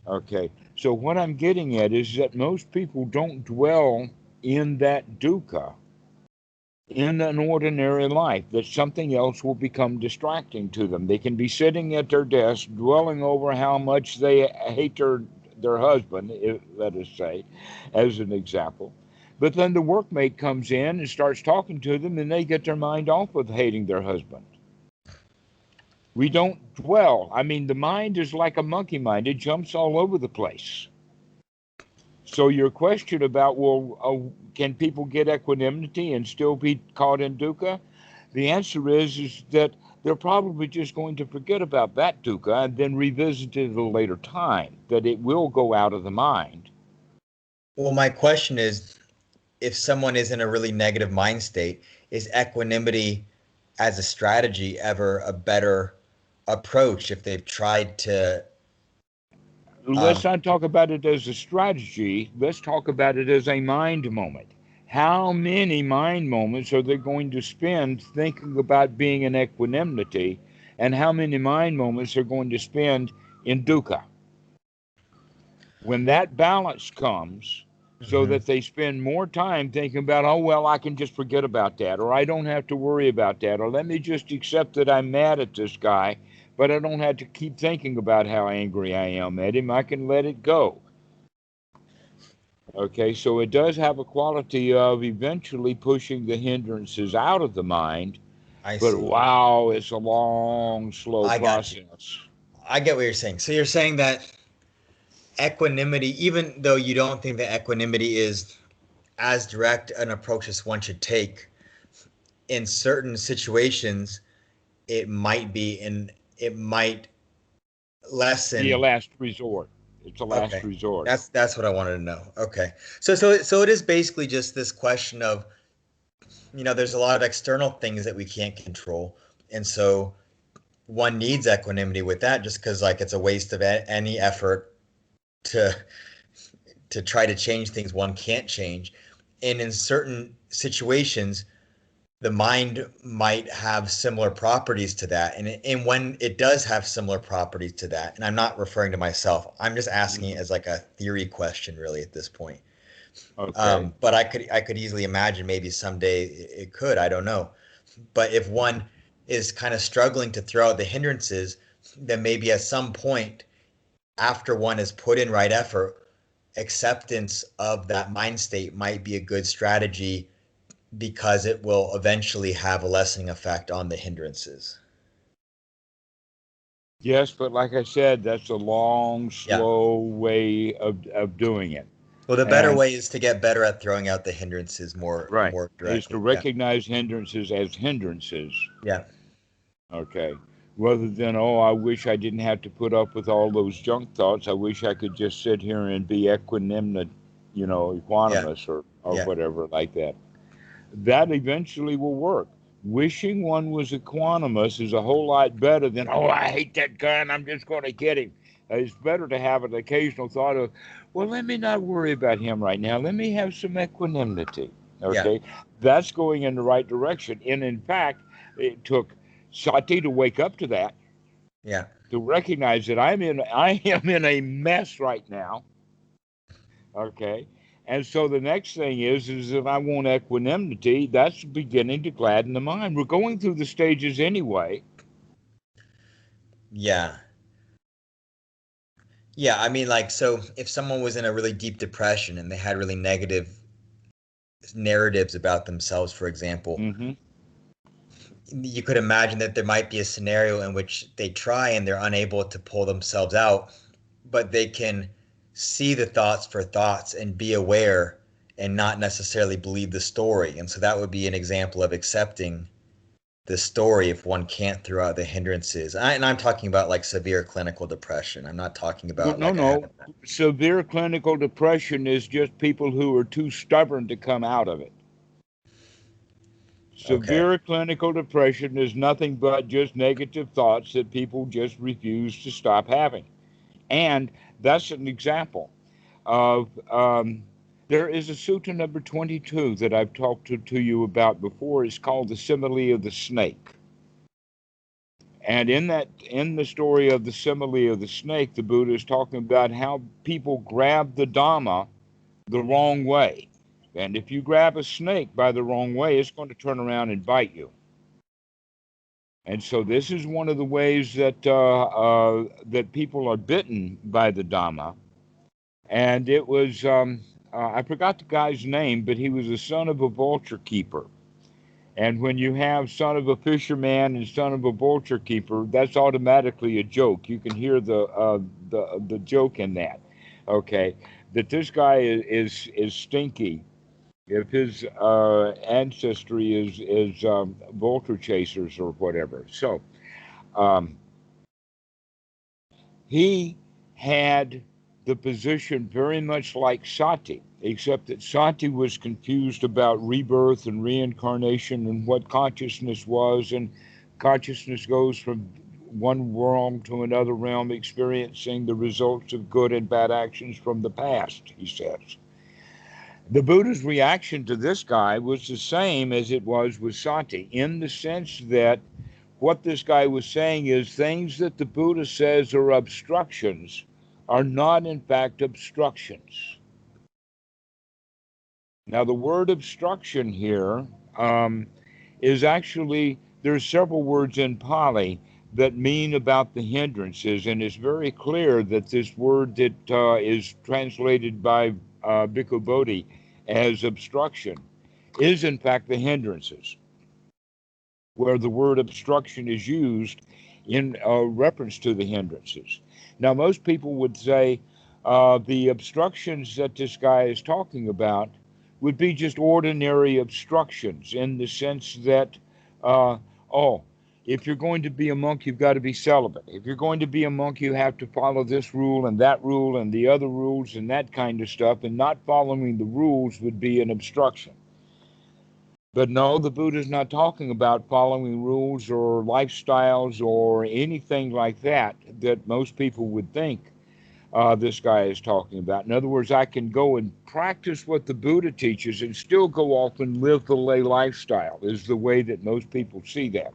Okay, so what I'm getting at is that most people don't dwell in that dukkha in an ordinary life, that something else will become distracting to them. They can be sitting at their desk dwelling over how much they hate their husband, let us say, as an example. But then the workmate comes in and starts talking to them, and they get their mind off of hating their husband. We don't dwell. I mean, the mind is like a monkey mind. It jumps all over the place. So your question about, well, can people get equanimity and still be caught in dukkha? The answer is that they're probably just going to forget about that dukkha and then revisit it at a later time, that it will go out of the mind. Well, my question is, if someone is in a really negative mind state, is equanimity as a strategy ever a better approach if they've tried to Let's not talk about it as a strategy. Let's talk about it as a mind moment. How many mind moments are they going to spend thinking about being in equanimity, and how many mind moments are going to spend in dukkha? When that balance comes, so that they spend more time thinking about, oh, well, I can just forget about that, or I don't have to worry about that, or let me just accept that I'm mad at this guy, but I don't have to keep thinking about how angry I am at him. I can let it go. Okay, so it does have a quality of eventually pushing the hindrances out of the mind, I but see. wow, it's a long, slow I got you. process. I get what you're saying. So you're saying that equanimity, even though you don't think that equanimity is as direct an approach as one should take, in certain situations, it might Be a lessen. last resort. It's a last Okay. resort. That's what I wanted to know. Okay. So it is basically just this question of, there's a lot of external things that we can't control. And so one needs equanimity with that, just because like it's a waste of any effort to try to change things one can't change. And in certain situations, the mind might have similar properties to that. And when it does have similar properties to that, and I'm not referring to myself, I'm just asking it as like a theory question really at this point. Okay. But I could easily imagine maybe someday it could, I don't know. But if one is kind of struggling to throw out the hindrances, then maybe at some point after one has put in right effort, acceptance of that mind state might be a good strategy because it will eventually have a lessening effect on the hindrances. Yes, but like I said, that's a long, Yeah. slow way of doing it. Well, the better And way is to get better at throwing out the hindrances right, more is to directly. Yeah. recognize hindrances as hindrances. Yeah. Okay. Rather than, oh, I wish I didn't have to put up with all those junk thoughts. I wish I could just sit here and be equanimous, Yeah. equanimous or Yeah. whatever like that. That eventually will work. Wishing one was equanimous is a whole lot better than, oh, I hate that guy and I'm just going to get him. It's better to have an occasional thought of, well, let me not worry about him right now. Let me have some equanimity. Yeah. Okay. That's going in the right direction. And in fact, it took Sati to wake up to that, Yeah. to recognize that I am in a mess right now. Okay. And so the next thing is if I want equanimity, that's beginning to gladden the mind. We're going through the stages anyway. Yeah. Yeah. I mean, like, so if someone was in a really deep depression and they had really negative narratives about themselves, for example, Hmm. you could imagine that there might be a scenario in which they try and they're unable to pull themselves out, but they can see the thoughts for thoughts and be aware and not necessarily believe the story. And so that would be an example of accepting the story if one can't throw out the hindrances. And I'm talking about like severe clinical depression. I'm not talking Well, about no, like I no. haven't. Severe clinical depression is just people who are too stubborn to come out of it. Okay. Severe clinical depression is nothing but just negative thoughts that people just refuse to stop having. And that's an example of there is a sutta number 22 that I've talked to you about before. It's called the simile of the snake. And in the story of the simile of the snake, the Buddha is talking about how people grab the Dhamma the wrong way. And if you grab a snake by the wrong way, it's going to turn around and bite you. And so this is one of the ways that people are bitten by the Dhamma. And it was I forgot the guy's name, but he was the son of a vulture keeper. And when you have son of a fisherman and son of a vulture keeper, that's automatically a joke. You can hear the joke in that. Okay, that this guy is stinky. If his ancestry is vulture chasers or whatever, so um, he had the position very much like Sati, except that Sati was confused about rebirth and reincarnation and what consciousness was, and consciousness goes from one realm to another realm, experiencing the results of good and bad actions from the past, he says. The Buddha's reaction to this guy was the same as it was with Sati, in the sense that what this guy was saying is things that the Buddha says are obstructions are not, in fact, obstructions. Now, the word obstruction here is actually, there's several words in Pali that mean about the hindrances, and it's very clear that this word that is translated by Bhikkhu Bodhi as obstruction is, in fact, the hindrances, where the word obstruction is used in reference to the hindrances. Now, most people would say the obstructions that this guy is talking about would be just ordinary obstructions in the sense that, uh, oh, if you're going to be a monk, you've got to be celibate. If you're going to be a monk, you have to follow this rule and the other rules and that kind of stuff, and not following the rules would be an obstruction. But no, the Buddha's not talking about following rules or lifestyles or anything like that that most people would think this guy is talking about. In other words, I can go and practice what the Buddha teaches and still go off and live the lay lifestyle, is the way that most people see that.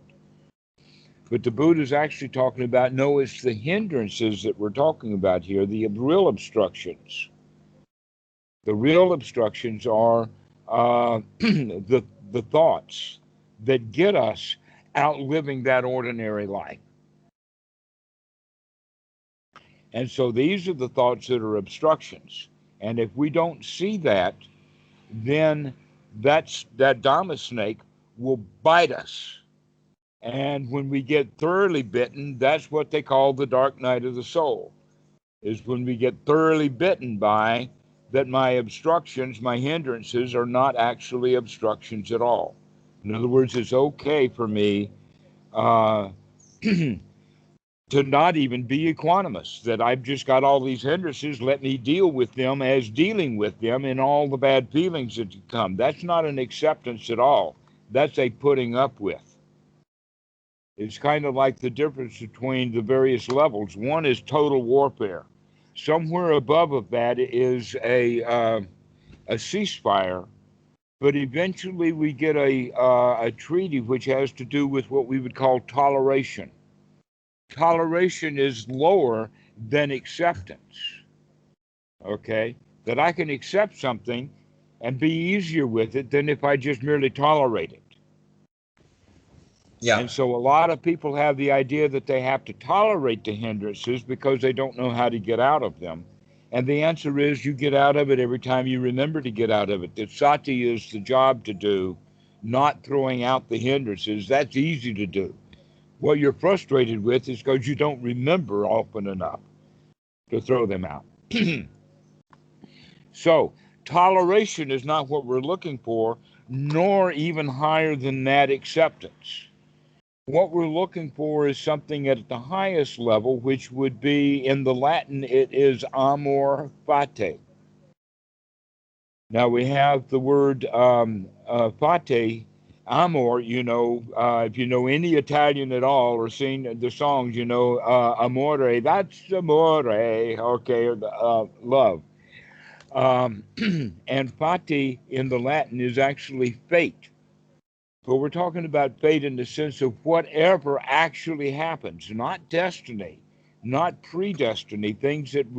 But the Buddha's actually talking about, no, it's the hindrances that we're talking about here, the real obstructions. The real obstructions are the thoughts that get us out living that ordinary life. And so these are the thoughts that are obstructions. And if we don't see that, then that Dhamma snake will bite us. And when we get thoroughly bitten, that's what they call the dark night of the soul, is when we get thoroughly bitten by that my obstructions, my hindrances, are not actually obstructions at all. In other words, it's okay for me uh, to not even be equanimous, that I've just got all these hindrances. Let me deal with them as dealing with them and all the bad feelings that come. That's not an acceptance at all. That's a putting up with. It's kind of like the difference between the various levels. One is total warfare. Somewhere above of that is a ceasefire, but eventually we get a treaty which has to do with what we would call toleration. Toleration is lower than acceptance. Okay, that I can accept something and be easier with it than if I just merely tolerate it. Yeah. And so a lot of people have the idea that they have to tolerate the hindrances because they don't know how to get out of them. And the answer is you get out of it every time you remember to get out of it. That sati is the job to do, not throwing out the hindrances. That's easy to do. What you're frustrated with is because you don't remember often enough to throw them out. So toleration is not what we're looking for, nor even higher than that acceptance. What we're looking for is something at the highest level, which would be, in the Latin, it is amor fati. Now we have the word fate, amor, if you know any Italian at all or seen the songs, amore, that's amore, okay, love. And fate in the Latin is actually fate. But we're talking about fate in the sense of whatever actually happens, not destiny, not predestiny, things that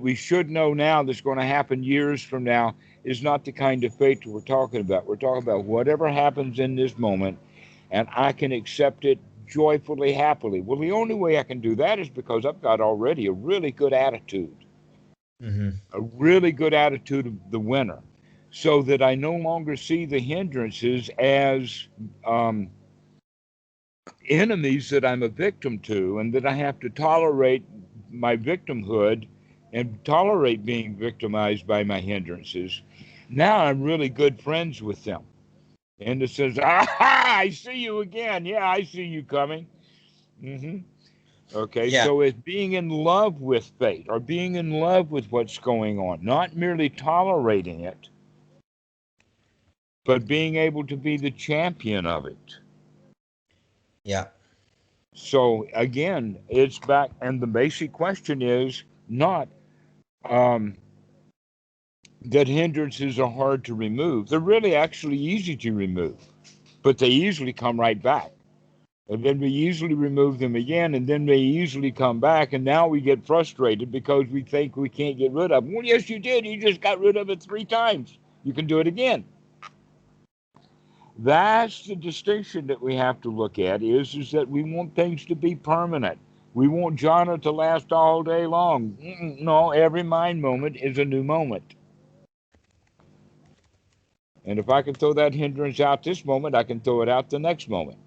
we should know now that's going to happen years from now is not the kind of fate that we're talking about. We're talking about whatever happens in this moment, and I can accept it joyfully, happily. Well, the only way I can do that is because I've got already a really good attitude, a really good attitude of the winner, so that I no longer see the hindrances as enemies that I'm a victim to, and that I have to tolerate my victimhood and tolerate being victimized by my hindrances. Now I'm really good friends with them. And it says, aha, I see you again. Yeah, I see you coming. Mm-hmm. Okay, Yeah. so it's being in love with fate or being in love with what's going on, not merely tolerating it, but being able to be the champion of it. Yeah. So again, it's back, and the basic question is not that hindrances are hard to remove. They're really actually easy to remove, but they easily come right back. And then we easily remove them again, and then they easily come back, and now we get frustrated because we think we can't get rid of them. Well, yes, you did. You just got rid of it 3 times. You can do it again. That's the distinction that we have to look at is that we want things to be permanent. We want jhana to last all day long. No, every mind moment is a new moment. And if I can throw that hindrance out this moment, I can throw it out the next moment.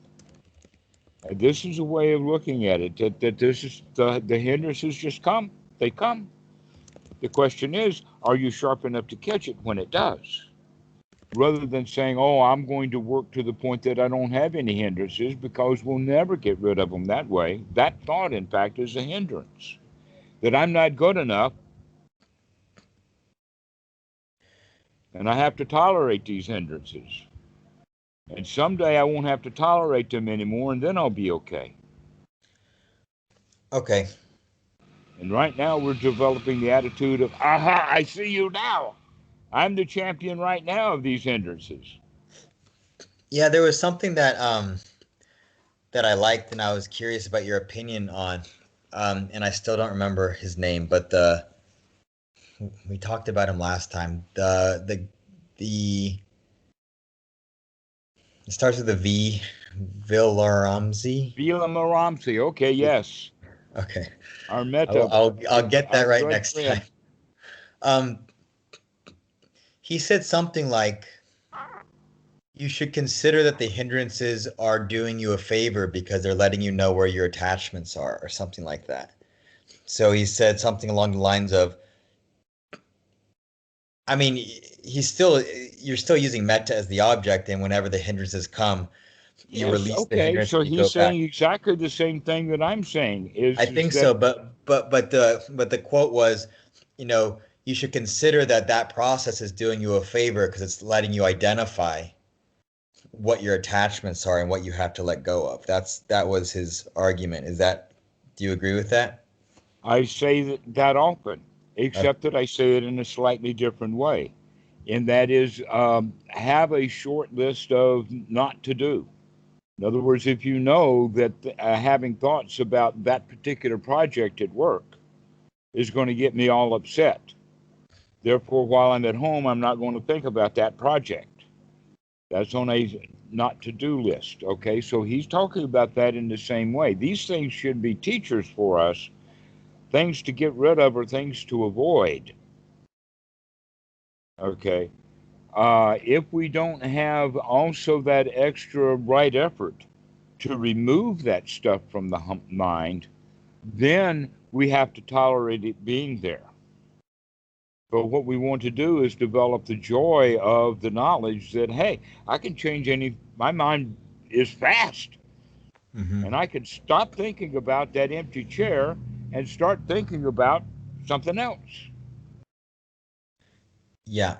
And this is a way of looking at it, that this is the hindrances just come. They come. The question is, are you sharp enough to catch it when it does? Rather than saying, oh, I'm going to work to the point that I don't have any hindrances, because we'll never get rid of them that way. That thought, in fact, is a hindrance. That I'm not good enough, and I have to tolerate these hindrances. And someday I won't have to tolerate them anymore, and then I'll be okay. Okay. And right now we're developing the attitude of, aha, I see you now. I'm the champion right now of these hindrances. Yeah, there was something that that I liked and I was curious about your opinion on. And I still don't remember his name, but we talked about him last time. It starts with a V, Villahramsey. Villahramsey, okay, yes. Okay. Our meta, I'll get that our right good next friend. time. He said something like, you should consider that the hindrances are doing you a favor because they're letting you know where your attachments are, or something like that. So he said something along the lines of, I mean, you're still using meta as the object, and whenever the hindrances come, you Yes, release the okay. hindrance So and you he's go back. saying exactly the same thing that I'm saying I is think that so, but the quote was, you should consider that process is doing you a favor because it's letting you identify what your attachments are and what you have to let go of. That was his argument. Do you agree with that? I say that often, Okay. except that I say it in a slightly different way. And that is have a short list of not to do. In other words, if you know that having thoughts about that particular project at work is going to get me all upset, therefore, while I'm at home, I'm not going to think about that project. That's on a not to do list. Okay, so he's talking about that in the same way. These things should be teachers for us. Things to get rid of or things to avoid. Okay, if we don't have also that extra right effort to remove that stuff from the mind, then we have to tolerate it being there. But what we want to do is develop the joy of the knowledge that, hey, I can change my mind is fast, Hmm. and I can stop thinking about that empty chair and start thinking about something else. Yeah.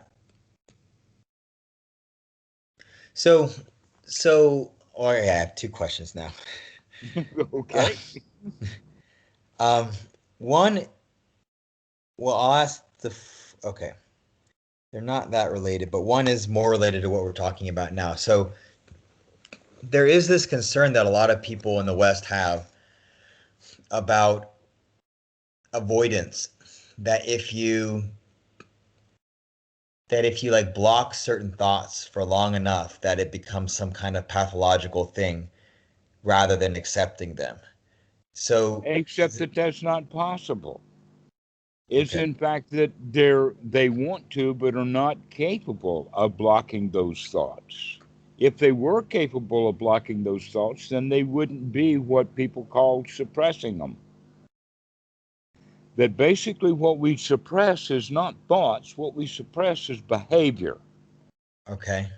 So, or yeah, I have two questions now. Uh, Okay. um, one, well, I'll ask okay, they're not that related, but one is more related to what we're talking about now. So there is this concern that a lot of people in the West have about avoidance, that if you like block certain thoughts for long enough, that it becomes some kind of pathological thing rather than accepting them. So, Except that that's not possible. It's okay, in fact that they want to but are not capable of blocking those thoughts. If they were capable of blocking those thoughts, then they wouldn't be what people call suppressing them. That basically what we suppress is not thoughts, what we suppress is behavior. okay,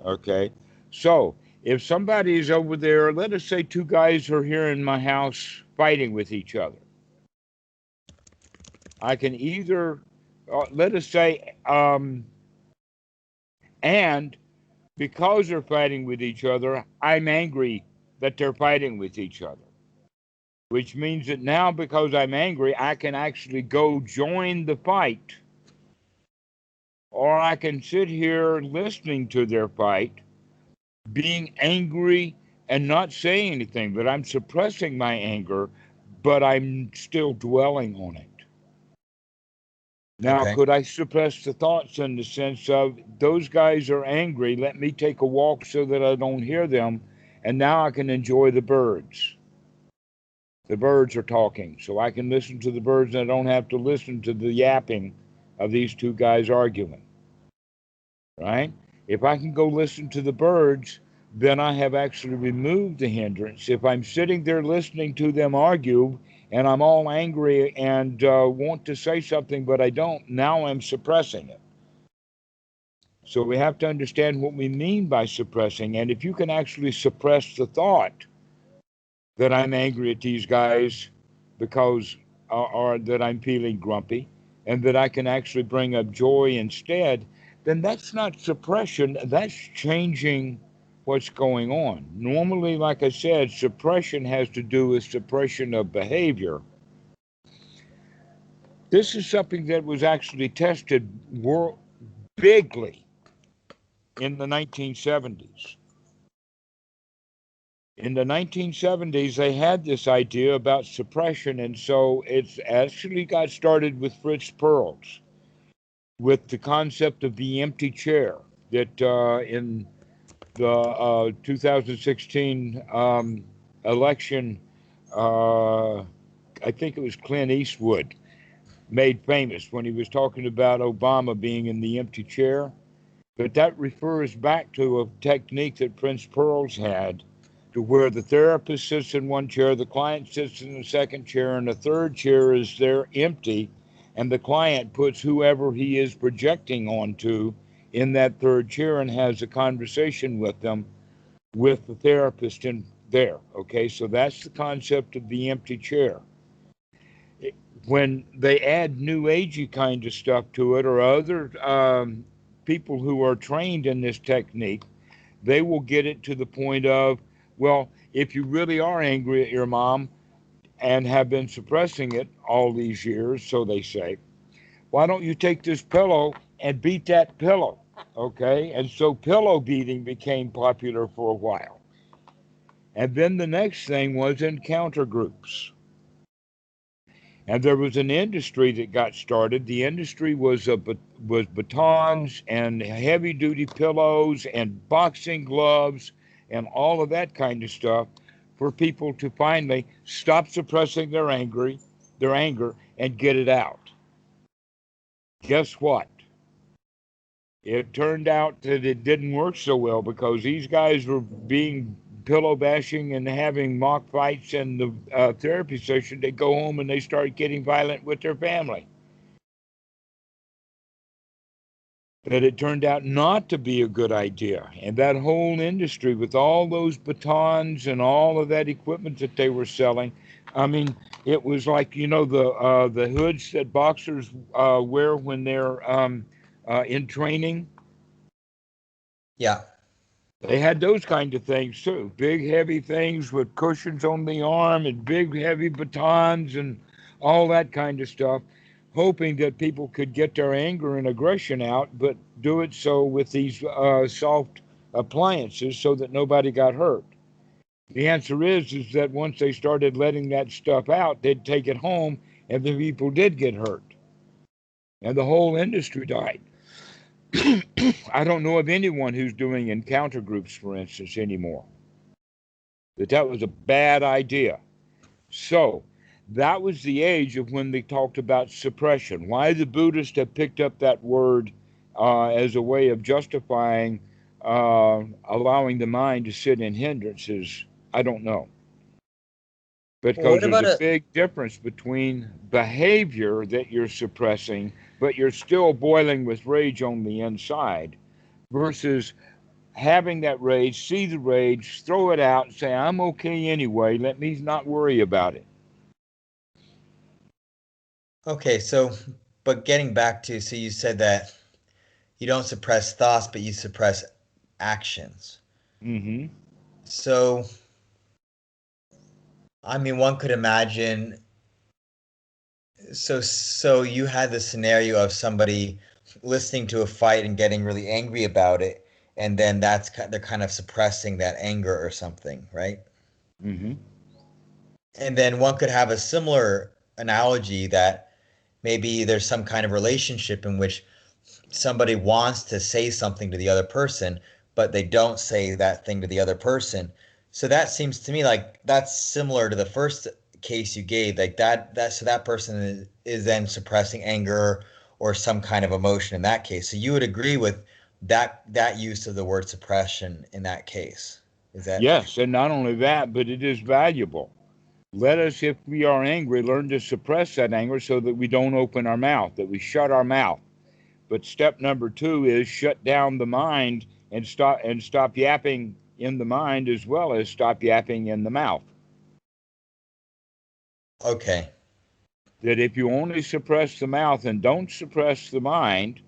Okay. So if somebody's over there, let us say two guys are here in my house fighting with each other. I can either, let us say, and because they're fighting with each other, I'm angry that they're fighting with each other, which means that now, because I'm angry, I can actually go join the fight, or I can sit here listening to their fight, being angry and not saying anything, but I'm suppressing my anger, but I'm still dwelling on it. Now, okay, could I suppress the thoughts in the sense of those guys are angry? Let me take a walk so that I don't hear them. And now I can enjoy the birds. The birds are talking, so I can listen to the birds and I don't have to listen to the yapping of these two guys arguing, right? If I can go listen to the birds, then I have actually removed the hindrance. If I'm sitting there listening to them argue and I'm all angry and want to say something, but I don't, now I'm suppressing it. So we have to understand what we mean by suppressing. And if you can actually suppress the thought that I'm angry at these guys because, or that I'm feeling grumpy, and that I can actually bring up joy instead, then that's not suppression, that's changing what's going on. Normally, like I said, suppression has to do with suppression of behavior. This is something that was actually tested bigly in the 1970s. In the 1970s, they had this idea about suppression, and so it's actually got started with Fritz Perls, with the concept of the empty chair. That in the 2016 election, I think it was Clint Eastwood made famous when he was talking about Obama being in the empty chair. But that refers back to a technique that Prince Pearls had, to where the therapist sits in one chair, the client sits in the second chair, and the third chair is there empty. and the client puts whoever he is projecting onto in that third chair and has a conversation with them with the therapist in there. Okay, so that's the concept of the empty chair. When they add new agey kind of stuff to it, or other people who are trained in this technique, they will get it to the point of, well, if you really are angry at your mom and have been suppressing it all these years, so they say, why don't you take this pillow and beat that pillow? Okay, and so pillow beating became popular for a while. And then the next thing was encounter groups. And there was an industry that got started. The industry was batons and heavy duty pillows and boxing gloves and all of that kind of stuff for people to finally stop suppressing their anger and get it out. Guess what? It turned out that it didn't work so well because these guys were being pillow bashing and having mock fights in the therapy session. They go home and they start getting violent with their family. That it turned out not to be a good idea. And that whole industry with all those batons and all of that equipment that they were selling, I mean, it was like, the hoods that boxers wear when they're in training. Yeah. They had those kind of things too. Big, heavy things with cushions on the arm and big, heavy batons and all that kind of stuff, hoping that people could get their anger and aggression out, but do it so with these soft appliances so that nobody got hurt. The answer is that once they started letting that stuff out, they'd take it home and the people did get hurt. And the whole industry died. I don't know of anyone who's doing encounter groups, for instance, anymore. That was a bad idea. So that was the age of when they talked about suppression. Why the Buddhists have picked up that word as a way of justifying allowing the mind to sit in hindrances, I don't know. Well, Because what there's about a big difference between behavior that you're suppressing, but you're still boiling with rage on the inside, versus having that rage, see the rage, throw it out, and say, I'm okay anyway, let me not worry about it. okay, so but getting back to, so you said that you don't suppress thoughts, but you suppress actions. Mm-hmm. So, I mean, one could imagine, so you had the scenario of somebody listening to a fight and getting really angry about it, and then they're kind of suppressing that anger or something, right? Mm-hmm. And then one could have a similar analogy that maybe there's some kind of relationship in which somebody wants to say something to the other person, but they don't say that thing to the other person. So that seems to me like that's similar to the first case you gave, like so that person is then suppressing anger or some kind of emotion in that case. So you would agree with that use of the word suppression in that case. Is that Yes, and not only that, but it is valuable. Let us, if we are angry, learn to suppress that anger so that we don't open our mouth, that we shut our mouth. But step number two is shut down the mind and stop yapping in the mind as well as stop yapping in the mouth. okay? That if you only suppress the mouth and don't suppress the mind,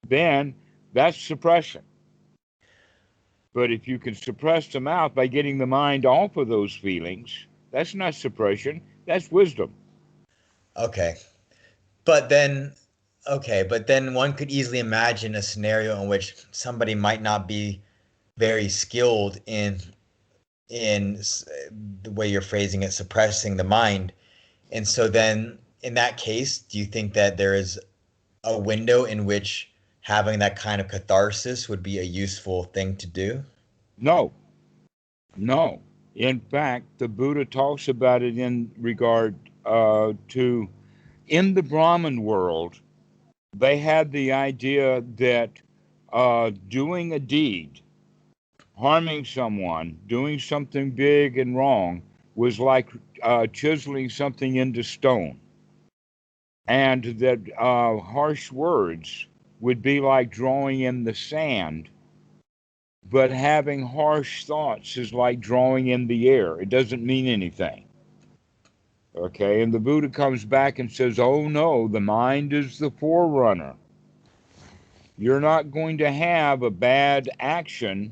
then that's suppression. But if you can suppress the mouth by getting the mind off of those feelings, that's not suppression, that's wisdom. Okay. But then, okay, but then one could easily imagine a scenario in which somebody might not be very skilled in the way you're phrasing it, suppressing the mind. And so then in that case, do you think that there is a window in which having that kind of catharsis would be a useful thing to do? No, no. In fact, the Buddha talks about it in regard to in the Brahman world, they had the idea that doing a deed, harming someone, doing something big and wrong, was like chiseling something into stone. and that harsh words would be like drawing in the sand, but having harsh thoughts is like drawing in the air. It doesn't mean anything. Okay, and the Buddha comes back and says, oh no, the mind is the forerunner. You're not going to have a bad action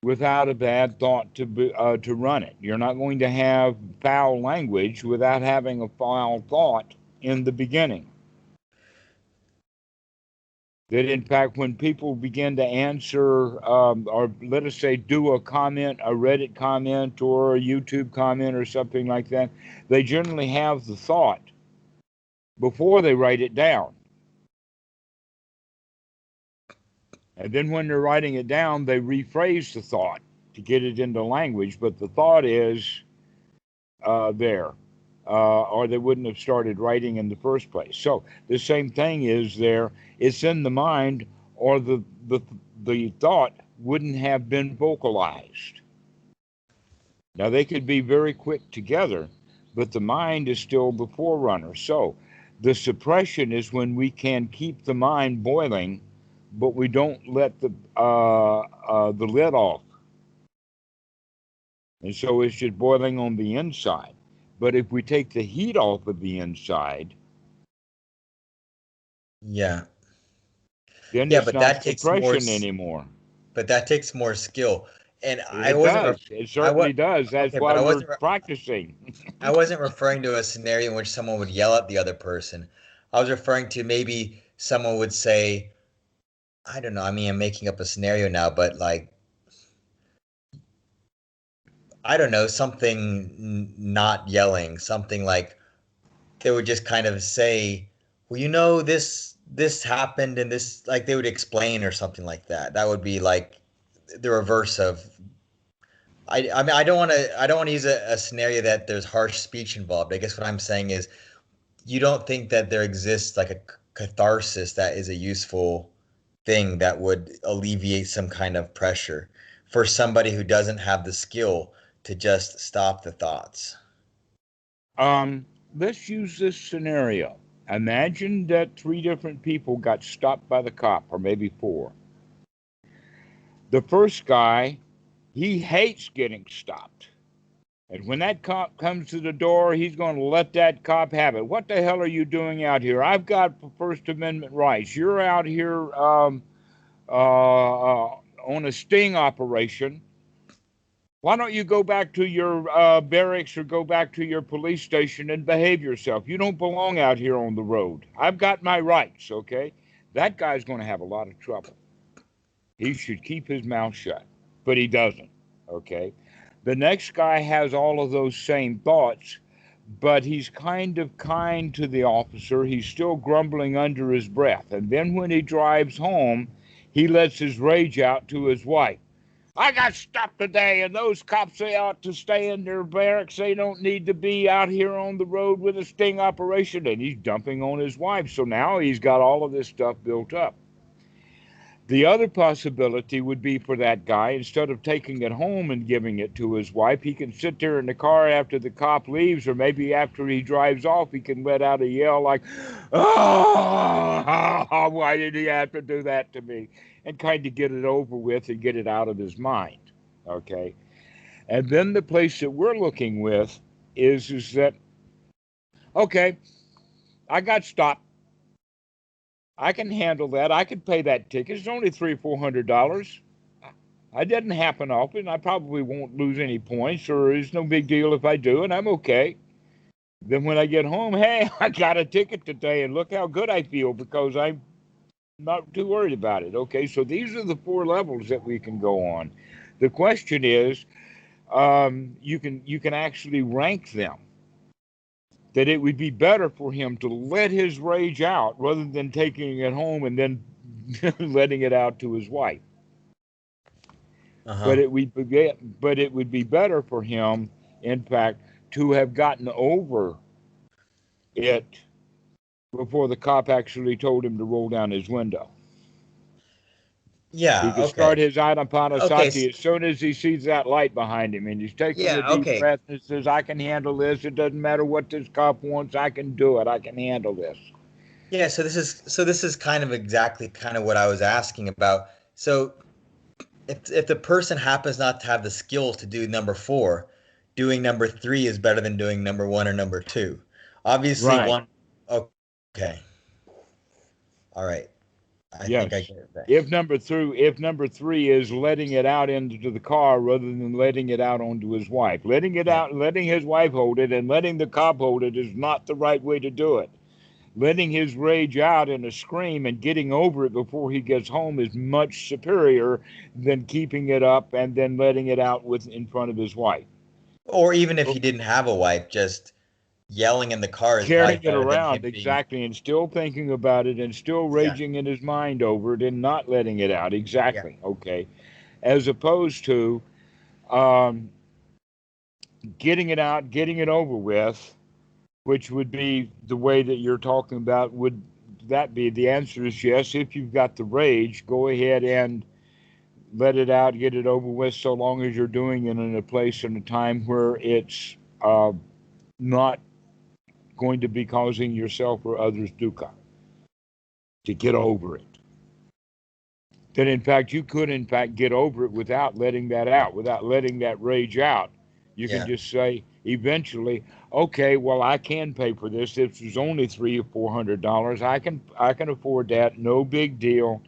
without a bad thought to run it. You're not going to have foul language without having a foul thought in the beginning. That in fact, when people begin to answer, or let us say do a comment, a Reddit comment or a YouTube comment or something like that, they generally have the thought before they write it down. And then when they're writing it down, they rephrase the thought to get it into language, but the thought is there, or they wouldn't have started writing in the first place. So the same thing is there. It's in the mind, or the thought wouldn't have been vocalized. Now they could be very quick together, but the mind is still the forerunner. So the suppression is when we can keep the mind boiling, but we don't let the lid off. And so it's just boiling on the inside. But if we take the heat off of the inside, Yeah. then Yeah, it's but not that takes more suppression anymore. but that takes more skill. And I It wasn't does. It I was certainly does. That's okay, but why we're practicing. I wasn't referring to a scenario in which someone would yell at the other person. I was referring to maybe someone would say, I don't know, I mean, I'm making up a scenario now, but like, I don't know, something not yelling, something like they would just kind of say, well, this happened and this, like they would explain or something like that. That would be like the reverse of I mean I don't want to use a scenario that there's harsh speech involved. I guess what I'm saying is you don't think that there exists like a catharsis that is a useful thing that would alleviate some kind of pressure for somebody who doesn't have the skill to just stop the thoughts. Let's use this scenario. Imagine that three different people got stopped by the cop, or maybe four. The first guy, he hates getting stopped. And when that cop comes to the door, he's going to let that cop have it. What the hell are you doing out here? I've got First Amendment rights. You're out here on a sting operation. Why don't you go back to your barracks or go back to your police station and behave yourself? You don't belong out here on the road. I've got my rights, okay? That guy's going to have a lot of trouble. He should keep his mouth shut, but he doesn't, okay? The next guy has all of those same thoughts, but he's kind of kind to the officer. He's still grumbling under his breath. And then when he drives home, he lets his rage out to his wife. I got stopped today, and those cops, they ought to stay in their barracks. They don't need to be out here on the road with a sting operation. And he's dumping on his wife. So now he's got all of this stuff built up. The other possibility would be for that guy, instead of taking it home and giving it to his wife, he can sit there in the car after the cop leaves, or maybe after he drives off, he can let out a yell like, oh, why did he have to do that to me? And kind of get it over with and get it out of his mind. Okay. And then the place that we're looking with is that, okay, I got stopped. I can handle that. I can pay that ticket. It's only $300-400. It doesn't happen often. I probably won't lose any points, or it's no big deal if I do, and I'm okay. Then when I get home, hey, I got a ticket today, and look how good I feel because I'm not too worried about it. Okay, so these are the four levels that we can go on. The question is, you can actually rank them. That it would be better for him to let his rage out rather than taking it home and then letting it out to his wife. Uh-huh. But it would be better for him, in fact, to have gotten over it before the cop actually told him to roll down his window. He Yeah, can start okay. his Okay. anapanasati as soon as he sees that light behind him, and he's taking a Yeah, deep okay. breath and says, "I can handle this. It doesn't matter what this cop wants. I can do it. I can handle this." Yeah, so this is kind of exactly kind of what I was asking about. So if the person happens not to have the skills to do number four, doing number three is better than doing number one or number two. Obviously, Right. one. Okay. All right. I think I Yes. get it there. If number three is letting it out into the car rather than letting it out onto his wife, letting it Yeah. out, letting his wife hold it, and letting the cop hold it is not the right way to do it. Letting his rage out in a scream and getting over it before he gets home is much superior than keeping it up and then letting it out with in front of his wife. Or even if he Okay. didn't have a wife, just yelling in the car is probably Carrying it better than around him being. exactly and still thinking about it and still Yeah. raging in his mind over it and not letting it out Yeah. exactly. Okay, as opposed to um, getting it out, getting it over with, which would be the way that you're talking about. Would that be the answer? Is yes. If you've got the rage, go ahead and let it out, get it over with, so long as you're doing it in a place and a time where it's not going to be causing yourself or others dukkha, to get over it. That in fact you could in fact get over it without letting that out, without letting that rage out. You can Yeah. just say eventually, okay, well I can pay for this. This is only $300 or $400. I can afford that. No big deal.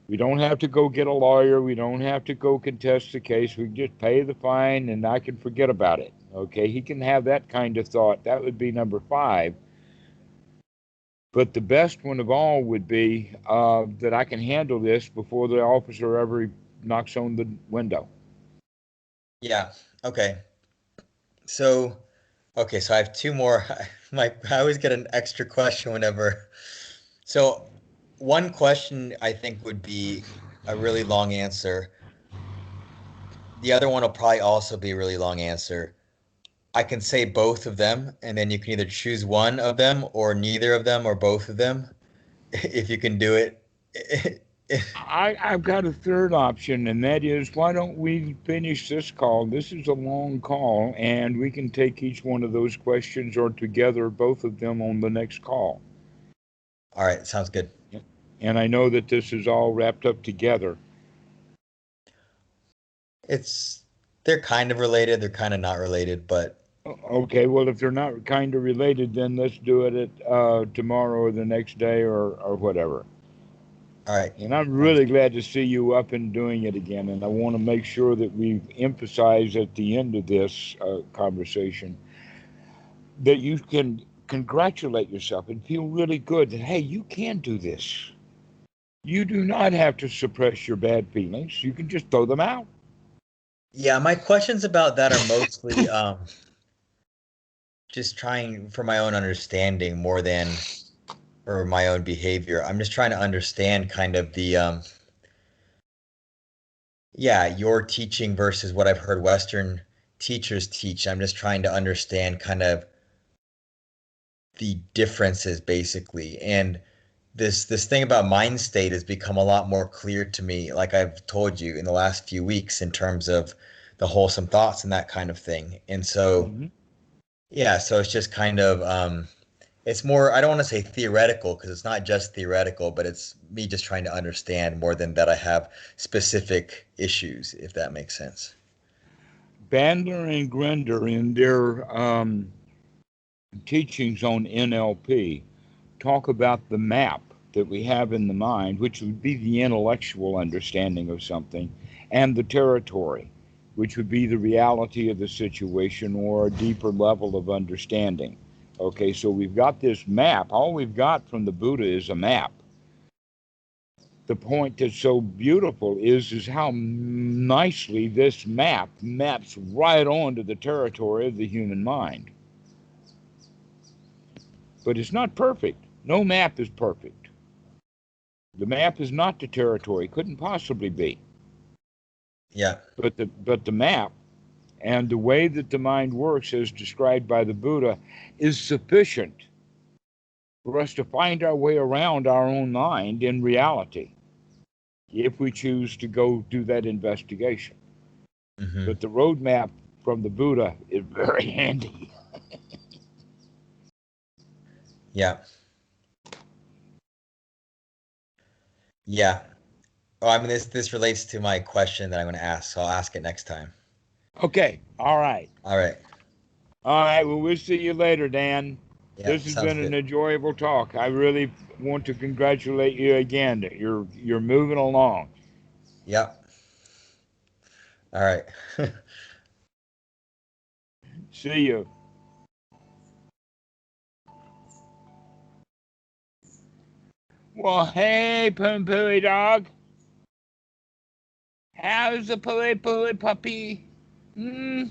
We don't have to go get a lawyer. We don't have to go contest the case. We can just pay the fine and I can forget about it. Okay, he can have that kind of thought. That would be number five. But the best one of all would be that I can handle this before the officer ever knocks on the window. Yeah. Okay. So, okay, so I have two more. I always get an extra question whenever. So, one question I think would be a really long answer. The other one will probably also be a really long answer. I can say both of them, and then you can either choose one of them or neither of them or both of them if you can do it. I've got a third option, and that is why don't we finish this call? This is a long call, and we can take each one of those questions or together both of them on the next call. All right, sounds good. And I know that this is all wrapped up together. It's they're kind of related, they're kind of not related, but Okay, well, if they're not kind of related, then let's do it at tomorrow or the next day or whatever. all right. And I'm Sounds really glad to see you up and doing it again. And I want to make sure that we emphasize at the end of this conversation that you can congratulate yourself and feel really good that, hey, you can do this. You do not have to suppress your bad feelings. You can just throw them out. Yeah, my questions about that are mostly just trying for my own understanding more than for my own behavior. I'm just trying to understand kind of the yeah, your teaching versus what I've heard Western teachers teach. I'm just trying to understand kind of the differences basically. And this thing about mind state has become a lot more clear to me, like I've told you in the last few weeks in terms of the wholesome thoughts and that kind of thing. And so Mm-hmm. yeah, so it's just kind of it's more, I don't want to say theoretical because it's not just theoretical, but it's me just trying to understand more than that I have specific issues, if that makes sense. Bandler and Grinder, in their teachings on NLP, talk about the map that we have in the mind, which would be the intellectual understanding of something, and the territory, which would be the reality of the situation or a deeper level of understanding. Okay, so we've got this map. All we've got from the Buddha is a map. The point that's so beautiful is how nicely this map maps right onto the territory of the human mind. But it's not perfect. No map is perfect. The map is not the territory, couldn't possibly be. Yeah. But the map and the way that the mind works, as described by the Buddha, is sufficient for us to find our way around our own mind in reality. if we choose to go do that investigation. Hmm. But the roadmap from the Buddha is very handy. Yeah. Yeah. Oh, I mean, this relates to my question that I'm going to ask, so I'll ask it next time. Okay, all right. All right. All right, well, we'll see you later, Dan. Yeah, This has sounds been an good. enjoyable talk. I really want to congratulate you again. You're moving along. Yep. All right. See you. Well, hey, Poon Pooey dog. How's the Pooey Pooey puppy? Hmm.